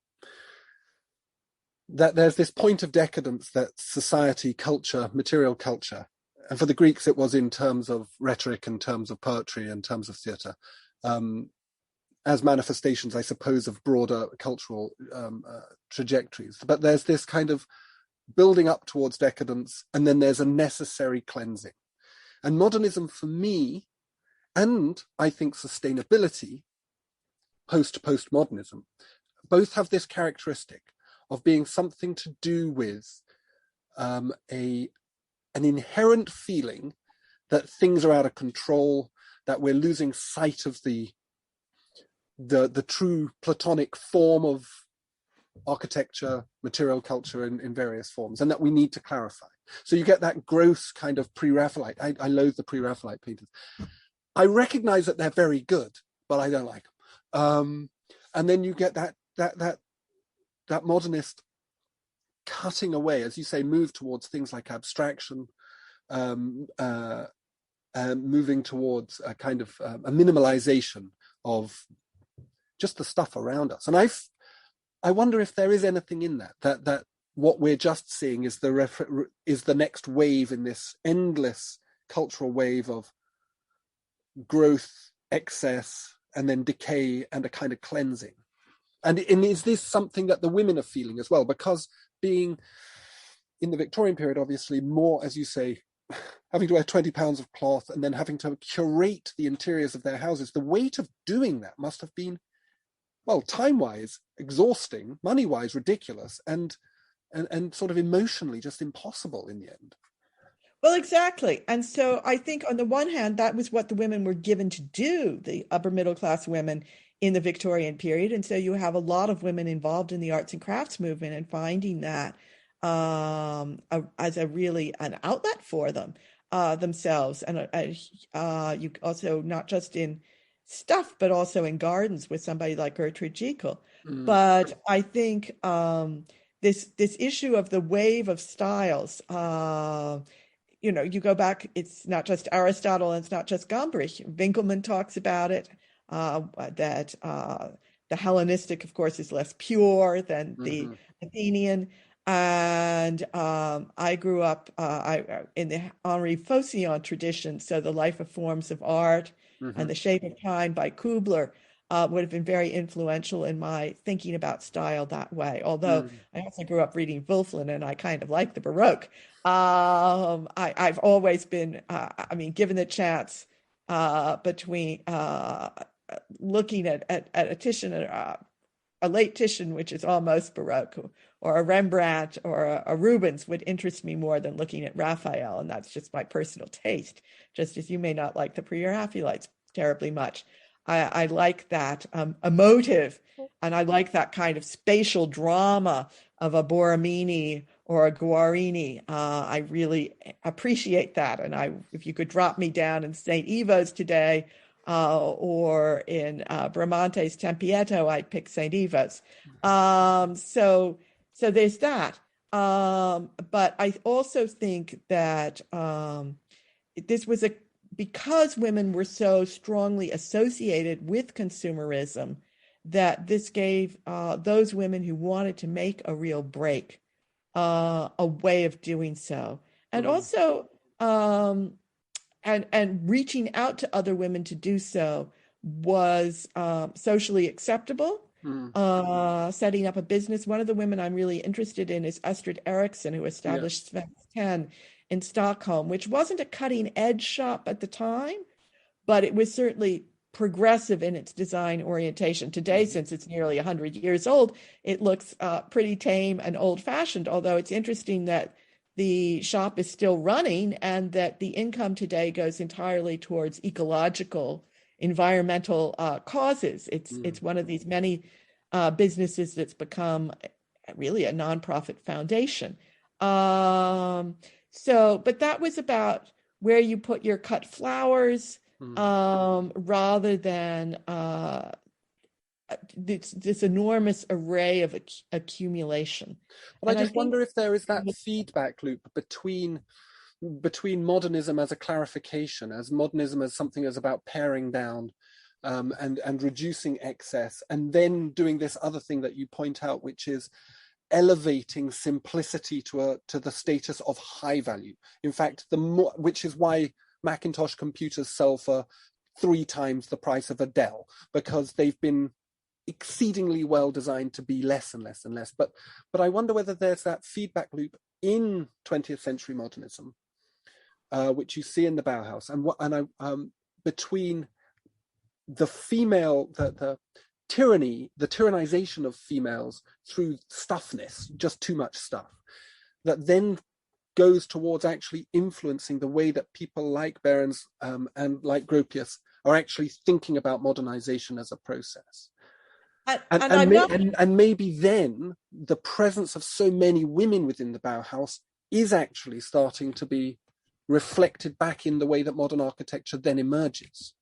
that there's this point of decadence that society, culture, material culture, and for the Greeks it was in terms of rhetoric, in terms of poetry, in terms of theatre, as manifestations, I suppose, of broader cultural trajectories. But there's this kind of building up towards decadence, and then there's a necessary cleansing. And modernism, for me, and I think sustainability, postmodernism, both have this characteristic of being something to do with an inherent feeling that things are out of control, that we're losing sight of the true Platonic form of architecture, material culture in various forms, and that we need to clarify. So you get that gross kind of pre-Raphaelite. I loathe the pre-Raphaelite painters. I recognize that they're very good, but I don't like them. And then you get that modernist cutting away, as you say, move towards things like abstraction, moving towards a kind of a minimalization of just the stuff around us. And I wonder if there is anything in that what we're just seeing is the next wave in this endless cultural wave of growth, excess, and then decay, and a kind of cleansing. And is this something that the women are feeling as well? Because being in the Victorian period, obviously more, as you say, having to wear 20 pounds of cloth and then having to curate the interiors of their houses, the weight of doing that must have been, well, time-wise, exhausting, money-wise, ridiculous, and sort of emotionally just impossible in the end. Well, exactly. And so I think on the one hand, that was what the women were given to do, the upper middle class women in the Victorian period. And so you have a lot of women involved in the arts and crafts movement and finding that as a really an outlet for them themselves. And you also not just in stuff, but also in gardens with somebody like Gertrude Jekyll. Mm, But I think this issue of the wave of styles. You go back, it's not just Aristotle and it's not just Gombrich. Winckelmann talks about it, that the Hellenistic, of course, is less pure than the hmm Athenian. And I grew up in the Henri Faucillon tradition, so the life of forms of art hmm and the shape of time by Kubler would have been very influential in my thinking about style that way. Although mm, I also grew up reading Wülflin and I kind of like the Baroque. I've always been, given the chance between looking at a Titian, a late Titian, which is almost Baroque, or a Rembrandt or a Rubens would interest me more than looking at Raphael. And that's just my personal taste, just as you may not like the Pre-Raphaelites terribly much. I like that emotive, and I like that kind of spatial drama of a Borromini or a Guarini. I really appreciate that. And if you could drop me down in St. Ivo's today, or in Bramante's Tempietto, I'd pick St. Ivo's. So there's that. But I also think that this was because women were so strongly associated with consumerism, that this gave those women who wanted to make a real break a way of doing so. And mm, also, and reaching out to other women to do so was socially acceptable. mm, Setting up a business. One of the women I'm really interested in is Estrid Eriksson, who yeah. established Svensk 10 in Stockholm, which wasn't a cutting edge shop at the time, but it was certainly progressive in its design orientation. Today, Mhm. since it's nearly 100 years old, it looks pretty tame and old fashioned, although it's interesting that the shop is still running and that the income today goes entirely towards ecological, environmental causes. It's Mm. one of these many businesses that's become really a nonprofit foundation. But that was about where you put your cut flowers, Mm. rather than this enormous array of accumulation. But I And I just think wonder if there is that feedback loop between modernism as a clarification, as modernism as something that's about paring down and reducing excess, and then doing this other thing that you point out, which is elevating simplicity to the status of high value. In fact, which is why Macintosh computers sell for 3 times the price of a Dell, because they've been exceedingly well designed to be less and less and less. But I wonder whether there's that feedback loop in 20th century modernism, which you see in the Bauhaus, between the female, the tyranny, the tyrannization of females through stuffness, just too much stuff, that then goes towards actually influencing the way that people like Behrens and like Gropius are actually thinking about modernization as a process. and I'm not. And maybe then the presence of so many women within the Bauhaus is actually starting to be reflected back in the way that modern architecture then emerges.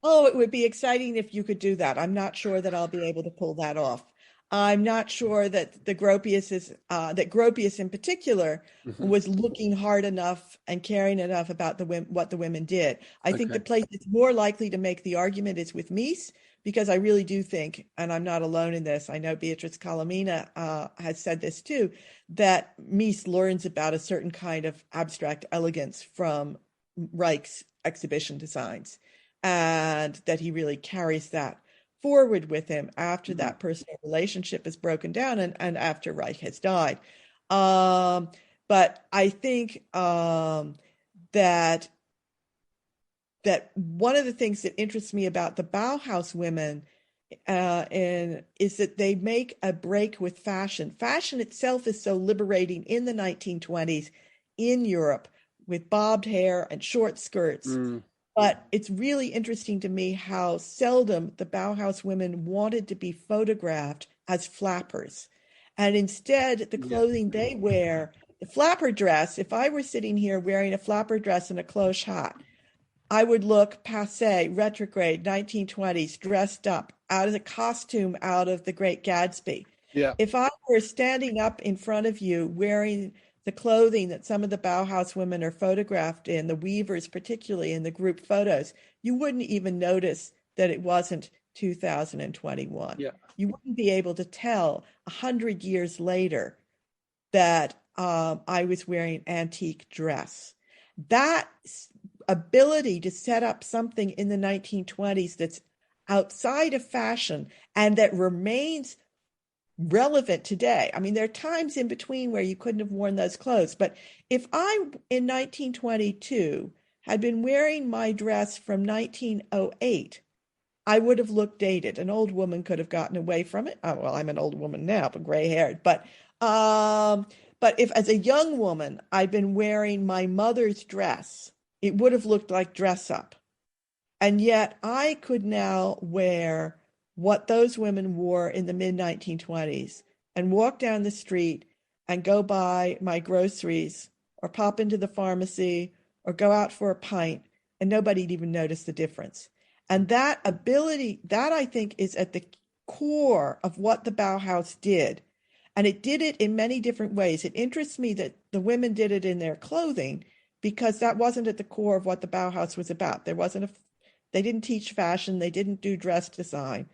Oh, it would be exciting if you could do that. I'm not sure that I'll be able to pull that off. I'm not sure that that Gropius in particular Mm-hmm. was looking hard enough and caring enough about what the women did. I think the Okay. place that's more likely to make the argument is with Mies, because I really do think, and I'm not alone in this, I know Beatrice Calomina has said this too, that Mies learns about a certain kind of abstract elegance from Reich's exhibition designs, and that he really carries that forward with him after Mm-hmm. that personal relationship is broken down, and after Reich has died. Um, but I think that one of the things that interests me about the Bauhaus women is that they make a break with fashion. Fashion itself is so liberating in the 1920s in Europe, with bobbed hair and short skirts. But it's really interesting to me how seldom the Bauhaus women wanted to be photographed as flappers. And instead, the clothing they wear, the flapper dress, if I were sitting here wearing a flapper dress and a cloche hat, I would look passé, retrograde, 1920s, dressed up, out of the costume out of The Great Gatsby. Yeah. If I were standing up in front of you wearing the clothing that some of the Bauhaus women are photographed in, the weavers particularly in the group photos, you wouldn't even notice that it wasn't 2021. Yeah. You wouldn't be able to tell 100 years later that I was wearing antique dress. That ability to set up something in the 1920s that's outside of fashion and that remains relevant today. I mean, there are times in between where you couldn't have worn those clothes, but if I, in 1922, had been wearing my dress from 1908, I would have looked dated. An old woman could have gotten away from it. Oh, well, I'm an old woman now, but gray-haired. But if as a young woman I'd been wearing my mother's dress, it would have looked like dress up. And yet I could now wear what those women wore in the mid-1920s and walk down the street and go buy my groceries or pop into the pharmacy or go out for a pint and nobody'd even notice the difference. And that ability, that I think is at the core of what the Bauhaus did. And it did it in many different ways. It interests me that the women did it in their clothing because that wasn't at the core of what the Bauhaus was about. They didn't teach fashion, they didn't do dress design.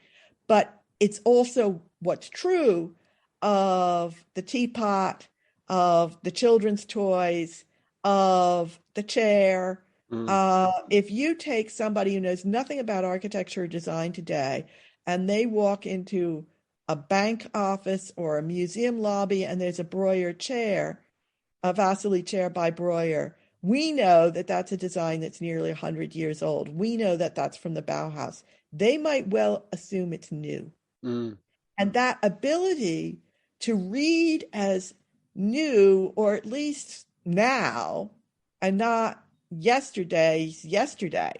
But it's also what's true of the teapot, of the children's toys, of the chair. If you take somebody who knows nothing about architecture or design today, and they walk into a bank office or a museum lobby, and there's a Breuer chair, a Vasily chair by Breuer, we know that that's a design that's nearly 100 years old. We know that that's from the Bauhaus. They might well assume it's new. And that ability to read as new, or at least now, and not yesterday's yesterday.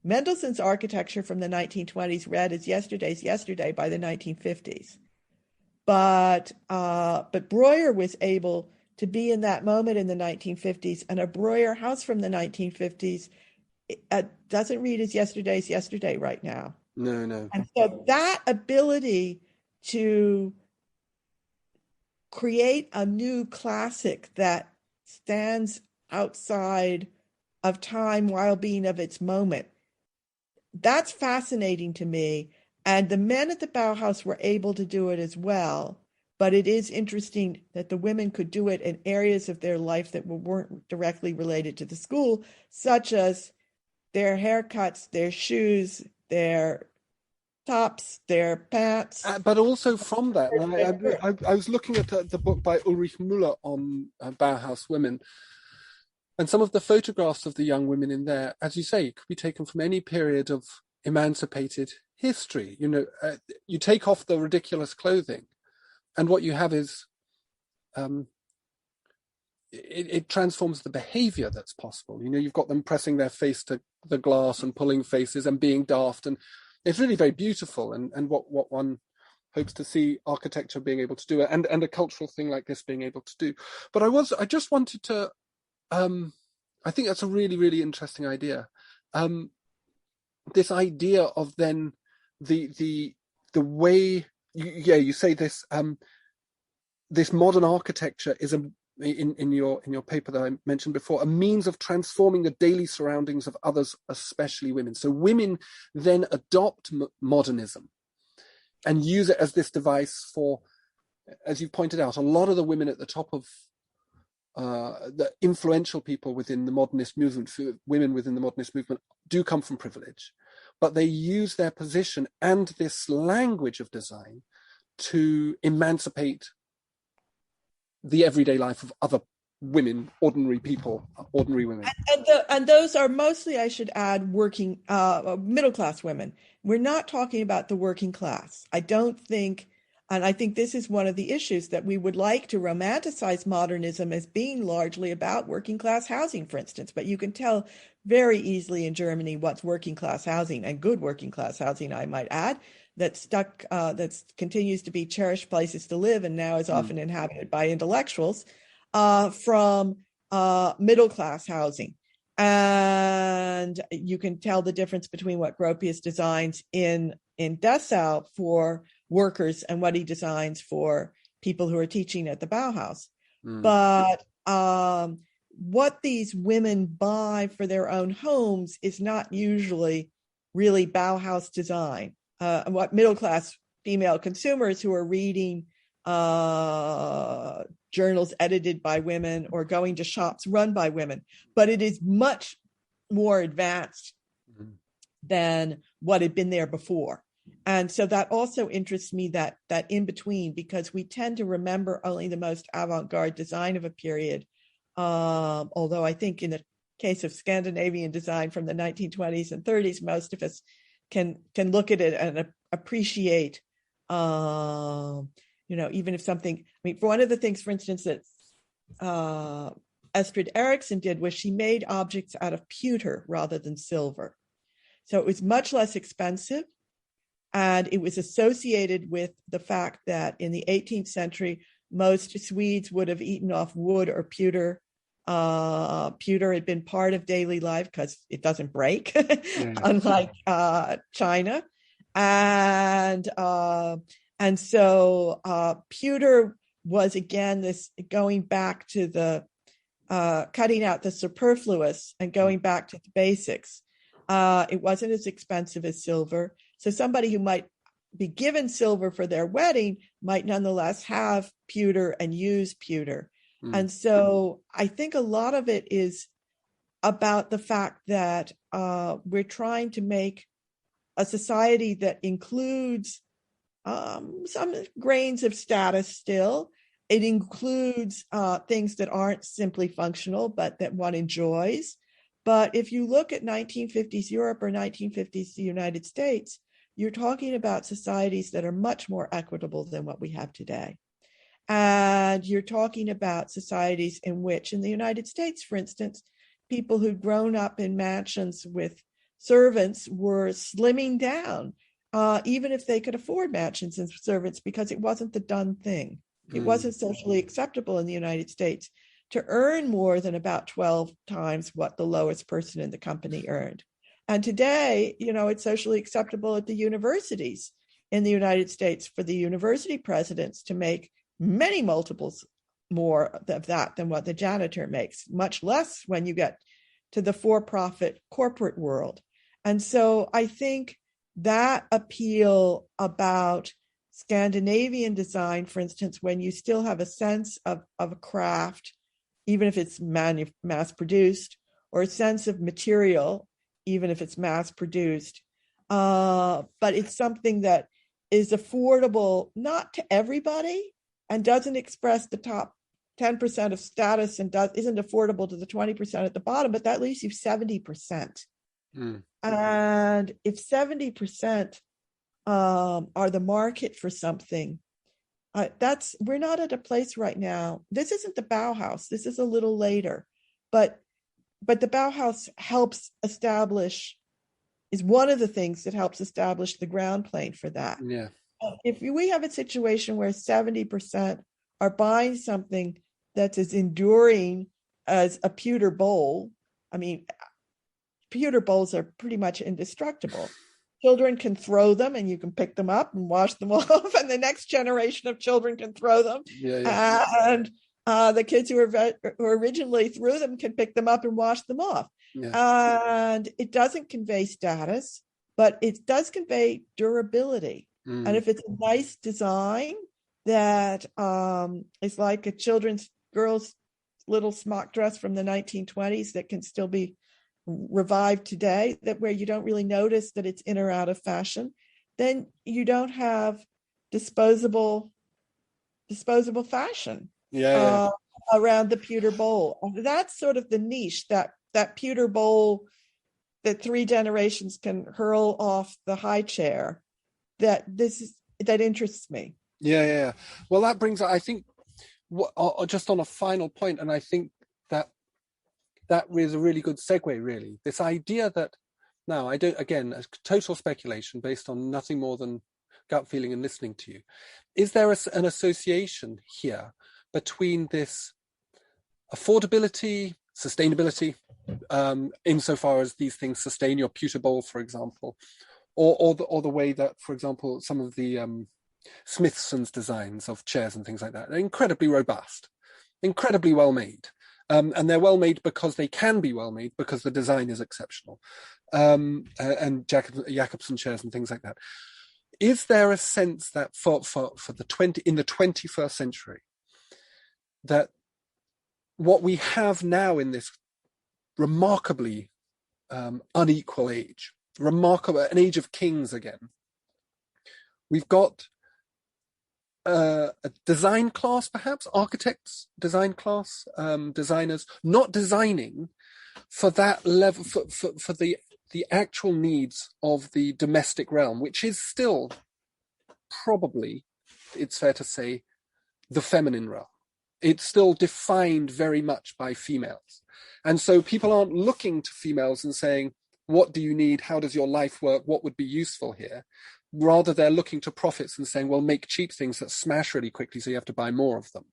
Mendelssohn's architecture from the 1920s read as yesterday's yesterday by the 1950s. But Breuer was able to be in that moment in the 1950s, and a Breuer house from the 1950s doesn't read as yesterday's yesterday right now. No. And so that ability to create a new classic that stands outside of time while being of its moment, that's fascinating to me. And the men at the Bauhaus were able to do it as well. But it is interesting that the women could do it in areas of their life that weren't directly related to the school, such as their haircuts, their shoes, their tops, their pants. But also from that, I was looking at the book by Ulrich Müller on Bauhaus women, and some of the photographs of the young women in there, as you say, could be taken from any period of emancipated history. You know, you take off the ridiculous clothing, and what you have is it transforms the behavior that's possible. You know, you've got them pressing their face to the glass and pulling faces and being daft, and it's really very beautiful, and what one hopes to see architecture being able to do, and a cultural thing like this being able to do. But I just wanted to, I think that's a really, really interesting idea. This idea of then the way you say this this modern architecture is in your paper that I mentioned before, a means of transforming the daily surroundings of others, especially women. So women then adopt modernism and use it as this device for, as you pointed out, a lot of the women at the top of the influential people within the modernist movement, women within the modernist movement, do come from privilege, but they use their position and this language of design to emancipate the everyday life of other women, ordinary people, ordinary women. And those are mostly, I should add, working middle class women. We're not talking about the working class. I don't think And I think this is one of the issues, that we would like to romanticize modernism as being largely about working class housing, for instance. But you can tell very easily in Germany what's working class housing, and good working class housing, I might add, that continues to be cherished places to live and now is often inhabited by intellectuals, from middle class housing. And you can tell the difference between what Gropius designs in Dessau for workers and what he designs for people who are teaching at the Bauhaus. But what these women buy for their own homes is not usually really Bauhaus design. What middle-class female consumers who are reading journals edited by women or going to shops run by women, but it is much more advanced than what had been there before. And so that also interests me, that in between, because we tend to remember only the most avant-garde design of a period. Although I think in the case of Scandinavian design from the 1920s and 30s, most of us can look at it and appreciate, even if something, for one of the things, for instance, that Estrid Eriksson did was she made objects out of pewter rather than silver. So it was much less expensive. And it was associated with the fact that in the 18th century, most Swedes would have eaten off wood or pewter. Pewter had been part of daily life because it doesn't break, unlike China. And so pewter was, again, this going back to the cutting out the superfluous and going back to the basics. It wasn't as expensive as silver. So somebody who might be given silver for their wedding might nonetheless have pewter and use pewter. And so I think a lot of it is about the fact that we're trying to make a society that includes some grains of status still. It includes things that aren't simply functional, but that one enjoys. But if you look at 1950s Europe or 1950s the United States, you're talking about societies that are much more equitable than what we have today. And you're talking about societies in which, in the United States, for instance, people who'd grown up in mansions with servants were slimming down, even if they could afford mansions and servants, because it wasn't the done thing. It wasn't socially acceptable in the United States to earn more than about 12 times what the lowest person in the company earned. And today, it's socially acceptable at the universities in the United States for the university presidents to make many multiples more of that than what the janitor makes, much less when you get to the for-profit corporate world. And so I think that appeal about Scandinavian design, for instance, when you still have a sense of a craft, even if it's mass-produced, or a sense of material, even if it's mass-produced, but it's something that is affordable not to everybody and doesn't express the top 10% of status and isn't affordable to the 20% at the bottom, but that leaves you 70%. And if 70% are the market for something, we're not at a place right now. This isn't the Bauhaus. This is a little later, but the Bauhaus is one of the things that helps establish the ground plane for that. Yeah. If we have a situation where 70% are buying something that's as enduring as a pewter bowl, pewter bowls are pretty much indestructible. Children can throw them and you can pick them up and wash them off, and the next generation of children can throw them. And the kids who originally threw them can pick them up and wash them off. And it doesn't convey status, but it does convey durability. And if it's a nice design that is like a girl's little smock dress from the 1920s that can still be revived today, that where you don't really notice that it's in or out of fashion, then you don't have disposable fashion around the pewter bowl. That's sort of the niche, that pewter bowl that 3 generations can hurl off the high chair, that interests me. Yeah. Well, that brings, I think, just on a final point, and I think that is a really good segue, really. This idea that, now, I don't, again, a total speculation based on nothing more than gut feeling and listening to you. Is there an association here between this affordability, sustainability, insofar as these things sustain your pewter bowl, for example, or the way that, for example, some of the Smithson's designs of chairs and things like that are incredibly robust, incredibly well made. And they're well made because they can be well made because the design is exceptional. And Jacobson chairs and things like that. Is there a sense that for in the 21st century, that what we have now in this remarkably unequal age, an age of kings again, we've got a design class, perhaps architects, design class, designers not designing for that level, for the actual needs of the domestic realm, which is still probably, it's fair to say, the feminine realm. It's still defined very much by females. And so people aren't looking to females and saying, what do you need? How does your life work? What would be useful here? Rather, they're looking to profits and saying, well, make cheap things that smash really quickly, so you have to buy more of them.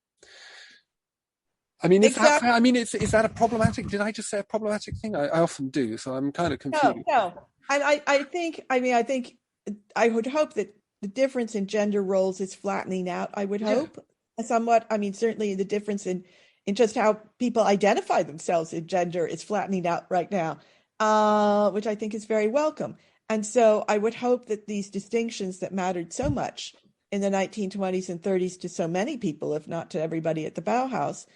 I mean, is that fair? I mean, is that a problematic? Did I just say a problematic thing? I often do, so I'm kind of confused. No. And I think I would hope that the difference in gender roles is flattening out. I would hope somewhat. I mean, certainly the difference in just how people identify themselves in gender is flattening out right now, which I think is very welcome. And so I would hope that these distinctions that mattered so much in the 1920s and 30s to so many people, if not to everybody at the Bauhaus,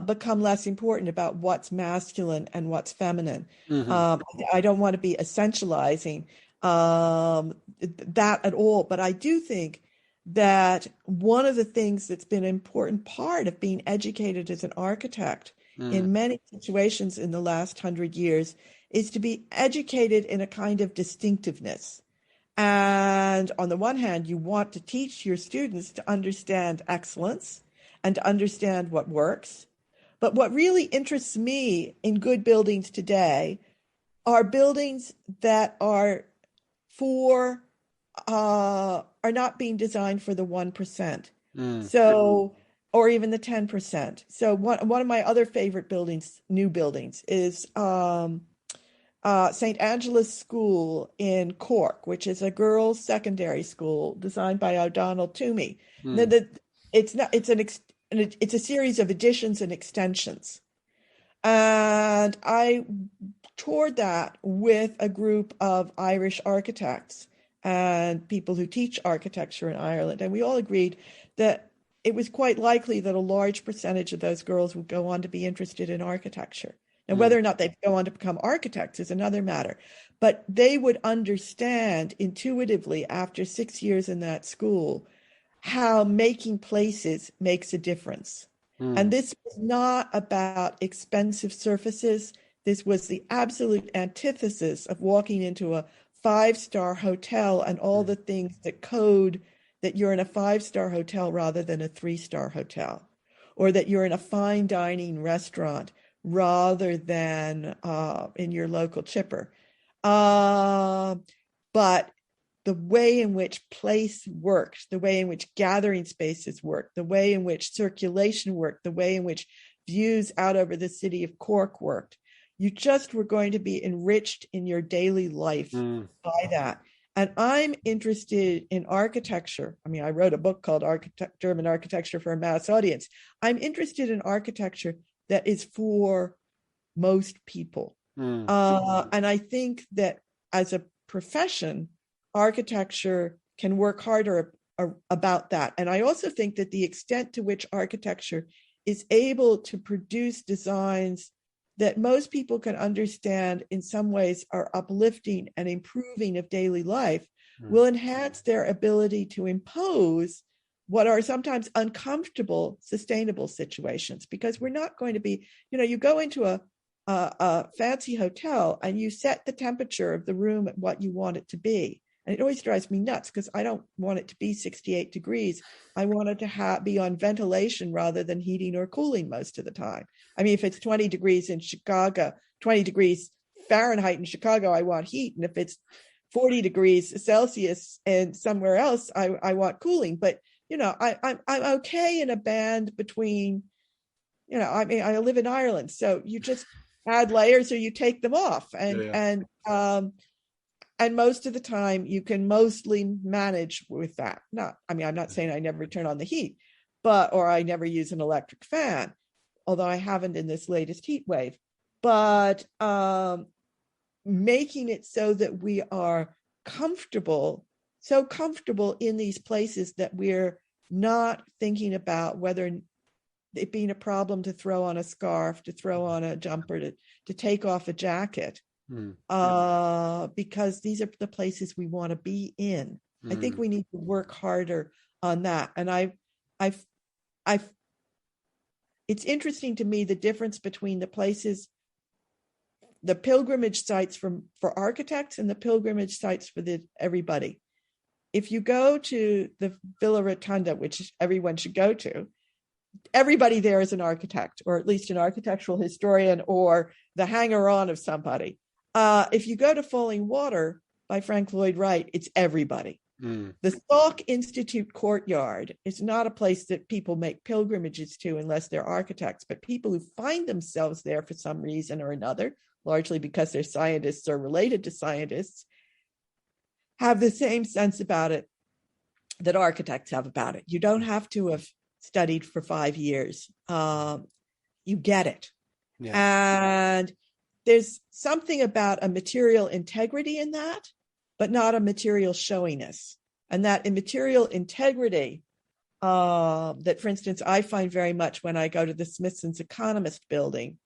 become less important about what's masculine and what's feminine. Mm-hmm. I don't want to be essentializing that at all, but I do think that one of the things that's been an important part of being educated as an architect in many situations in the last 100 years is to be educated in a kind of distinctiveness. And on the one hand, you want to teach your students to understand excellence and to understand what works. But what really interests me in good buildings today are buildings that are not being designed for the 1%. So, or even the 10%. So one of my other favorite buildings, new buildings, is St. Angela's School in Cork, which is a girls' secondary school designed by O'Donnell Toomey. It's a series of additions and extensions. And I toured that with a group of Irish architects and people who teach architecture in Ireland. And we all agreed that it was quite likely that a large percentage of those girls would go on to be interested in architecture. Now, whether or not they go on to become architects is another matter. But they would understand intuitively after 6 years in that school how making places makes a difference. And this was not about expensive surfaces. This was the absolute antithesis of walking into a 5-star hotel and all the things that code that you're in a 5-star hotel rather than a 3-star hotel, or that you're in a fine dining restaurant rather than in your local chipper. But the way in which place worked, the way in which gathering spaces worked, the way in which circulation worked, the way in which views out over the city of Cork worked, you just were going to be enriched in your daily life by that. And I'm interested in architecture. I mean, I wrote a book called German Architecture for a Mass Audience. I'm interested in architecture that is for most people. And I think that as a profession, architecture can work harder about that. And I also think that the extent to which architecture is able to produce designs that most people can understand in some ways are uplifting and improving of daily life will enhance their ability to impose what are sometimes uncomfortable, sustainable situations, because we're not going to be, you go into a fancy hotel and you set the temperature of the room at what you want it to be. And it always drives me nuts because I don't want it to be 68 degrees. I want it to be on ventilation rather than heating or cooling most of the time. I mean, if it's 20 degrees in Chicago, 20 degrees Fahrenheit in Chicago, I want heat. And if it's 40 degrees Celsius and somewhere else, I want cooling. But, I'm okay in a band between, I mean, I live in Ireland, so you just add layers or you take them off. And most of the time you can mostly manage with that. I'm not saying I never turn on the heat, or I never use an electric fan, although I haven't in this latest heat wave. But making it so that we are so comfortable in these places that we're not thinking about whether it being a problem to throw on a scarf, to throw on a jumper, to take off a jacket. Because these are the places we want to be in. I think we need to work harder on that. And it's interesting to me the difference between the places, the pilgrimage sites for architects and the pilgrimage sites for everybody. If you go to the Villa Rotunda, which everyone should go to, everybody there is an architect, or at least an architectural historian, or the hanger-on of somebody. If you go to Falling Water by Frank Lloyd Wright, it's everybody. The Salk Institute courtyard is not a place that people make pilgrimages to unless they're architects, but people who find themselves there for some reason or another, largely because they're scientists or related to scientists, have the same sense about it that architects have about it. You don't have to have studied for 5 years. You get it. Yeah. And there's something about a material integrity in that, but not a material showiness. And that immaterial integrity that, for instance, I find very much when I go to the Smithson's Economist building.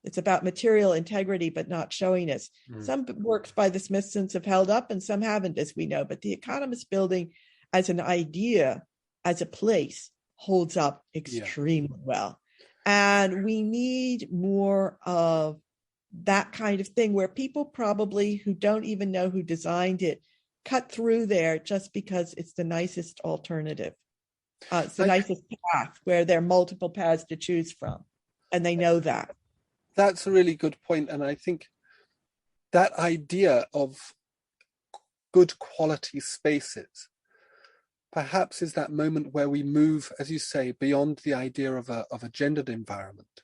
It's about material integrity, but not showiness. Some works by the Smithsons have held up and some haven't, as we know. But the Economist building as an idea, as a place, holds up extremely well. And we need more of that kind of thing where people probably who don't even know who designed it cut through there just because it's the nicest alternative. It's the nicest path where there are multiple paths to choose from. And they know that. That's a really good point. And I think that idea of good quality spaces perhaps is that moment where we move, as you say, beyond the idea of a gendered environment.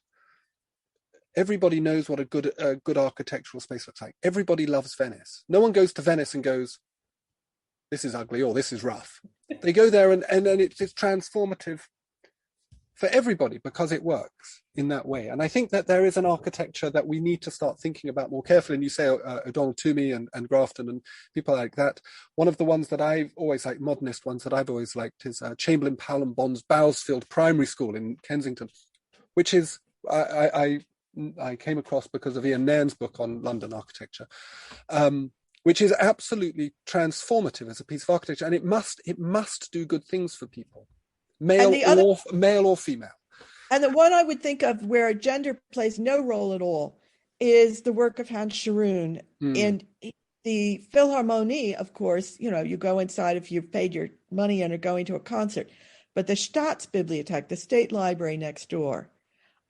Everybody knows what a good architectural space looks like. Everybody loves Venice. No one goes to Venice and goes, this is ugly or this is rough. They go there and it's transformative for everybody because it works in that way. And I think that there is an architecture that we need to start thinking about more carefully. And you say O'Donnell Toomey and Grafton and people like that. One of the ones that I've always liked, modernist ones that I've always liked, is Chamberlain, Powell and Bond's Bowsfield Primary School in Kensington, which is, I came across because of Ian Nairn's book on London architecture, which is absolutely transformative as a piece of architecture. And it must do good things for people, male or female. And the one I would think of where gender plays no role at all is the work of Hans Scharoun. And the Philharmonie, of course, you go inside if you've paid your money and are going to a concert. But the Staatsbibliothek, the state library next door,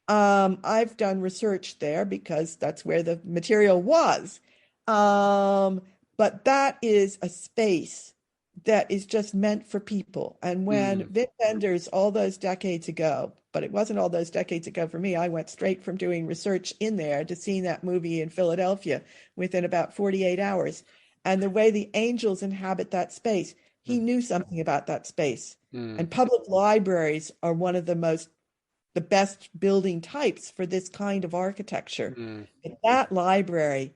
I've done research there because that's where the material was. But that is a space that is just meant for people. And when Wim Wenders all those decades ago, but it wasn't all those decades ago for me, I went straight from doing research in there to seeing that movie in Philadelphia within about 48 hours. And the way the angels inhabit that space, he knew something about that space. And public libraries are one of the best building types for this kind of architecture. And that library,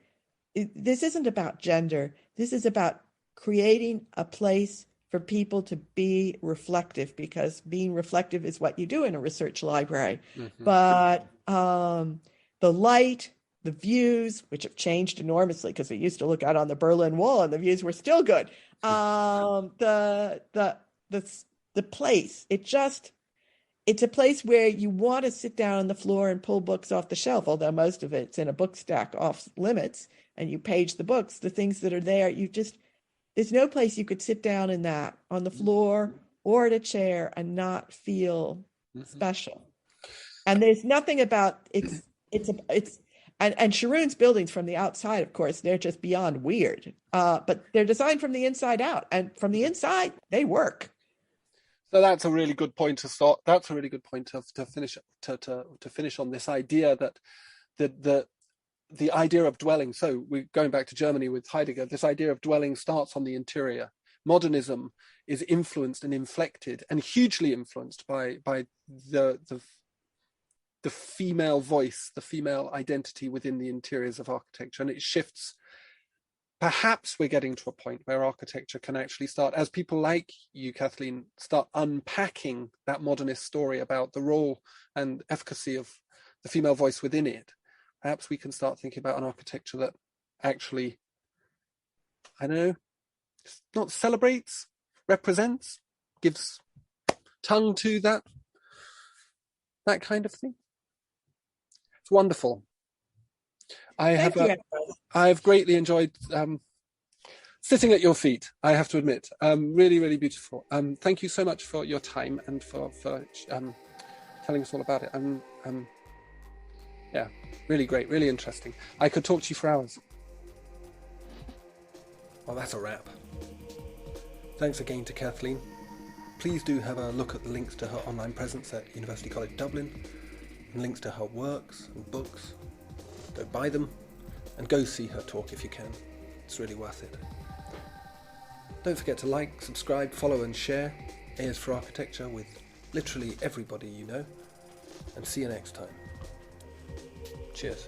this isn't about gender. This is about creating a place for people to be reflective, because being reflective is what you do in a research library. But the light, the views, which have changed enormously because we used to look out on the Berlin Wall and the views were still good. The place, it's a place where you want to sit down on the floor and pull books off the shelf, although most of it's in a book stack off limits, and you page the books. The things that are there, you just There's no place you could sit down in that on the floor or at a chair and not feel special. And there's nothing about and Sharoon's buildings from the outside, of course, they're just beyond weird. But they're designed from the inside out, and from the inside, they work. So that's a really good point to start. That's a really good point to finish on this idea that the idea of dwelling. So we're going back to Germany with Heidegger. This idea of dwelling starts on the interior. Modernism is influenced and inflected and hugely influenced by the female voice, the female identity within the interiors of architecture, and it shifts. Perhaps we're getting to a point where architecture can actually start, as people like you, Kathleen, start unpacking that modernist story about the role and efficacy of the female voice within it. Perhaps we can start thinking about an architecture that actually, I don't know, not celebrates, represents, gives tongue to that kind of thing. It's wonderful. I've greatly enjoyed sitting at your feet, I have to admit. Really, really beautiful. Thank you so much for your time and for telling us all about it. Yeah, really great, really interesting. I could talk to you for hours. Well, that's a wrap. Thanks again to Kathleen. Please do have a look at the links to her online presence at University College Dublin, and links to her works and books. Go buy them and go see her talk if you can. It's really worth it. Don't forget to like, subscribe, follow and share A is for Architecture with literally everybody you know, and see you next time. Cheers.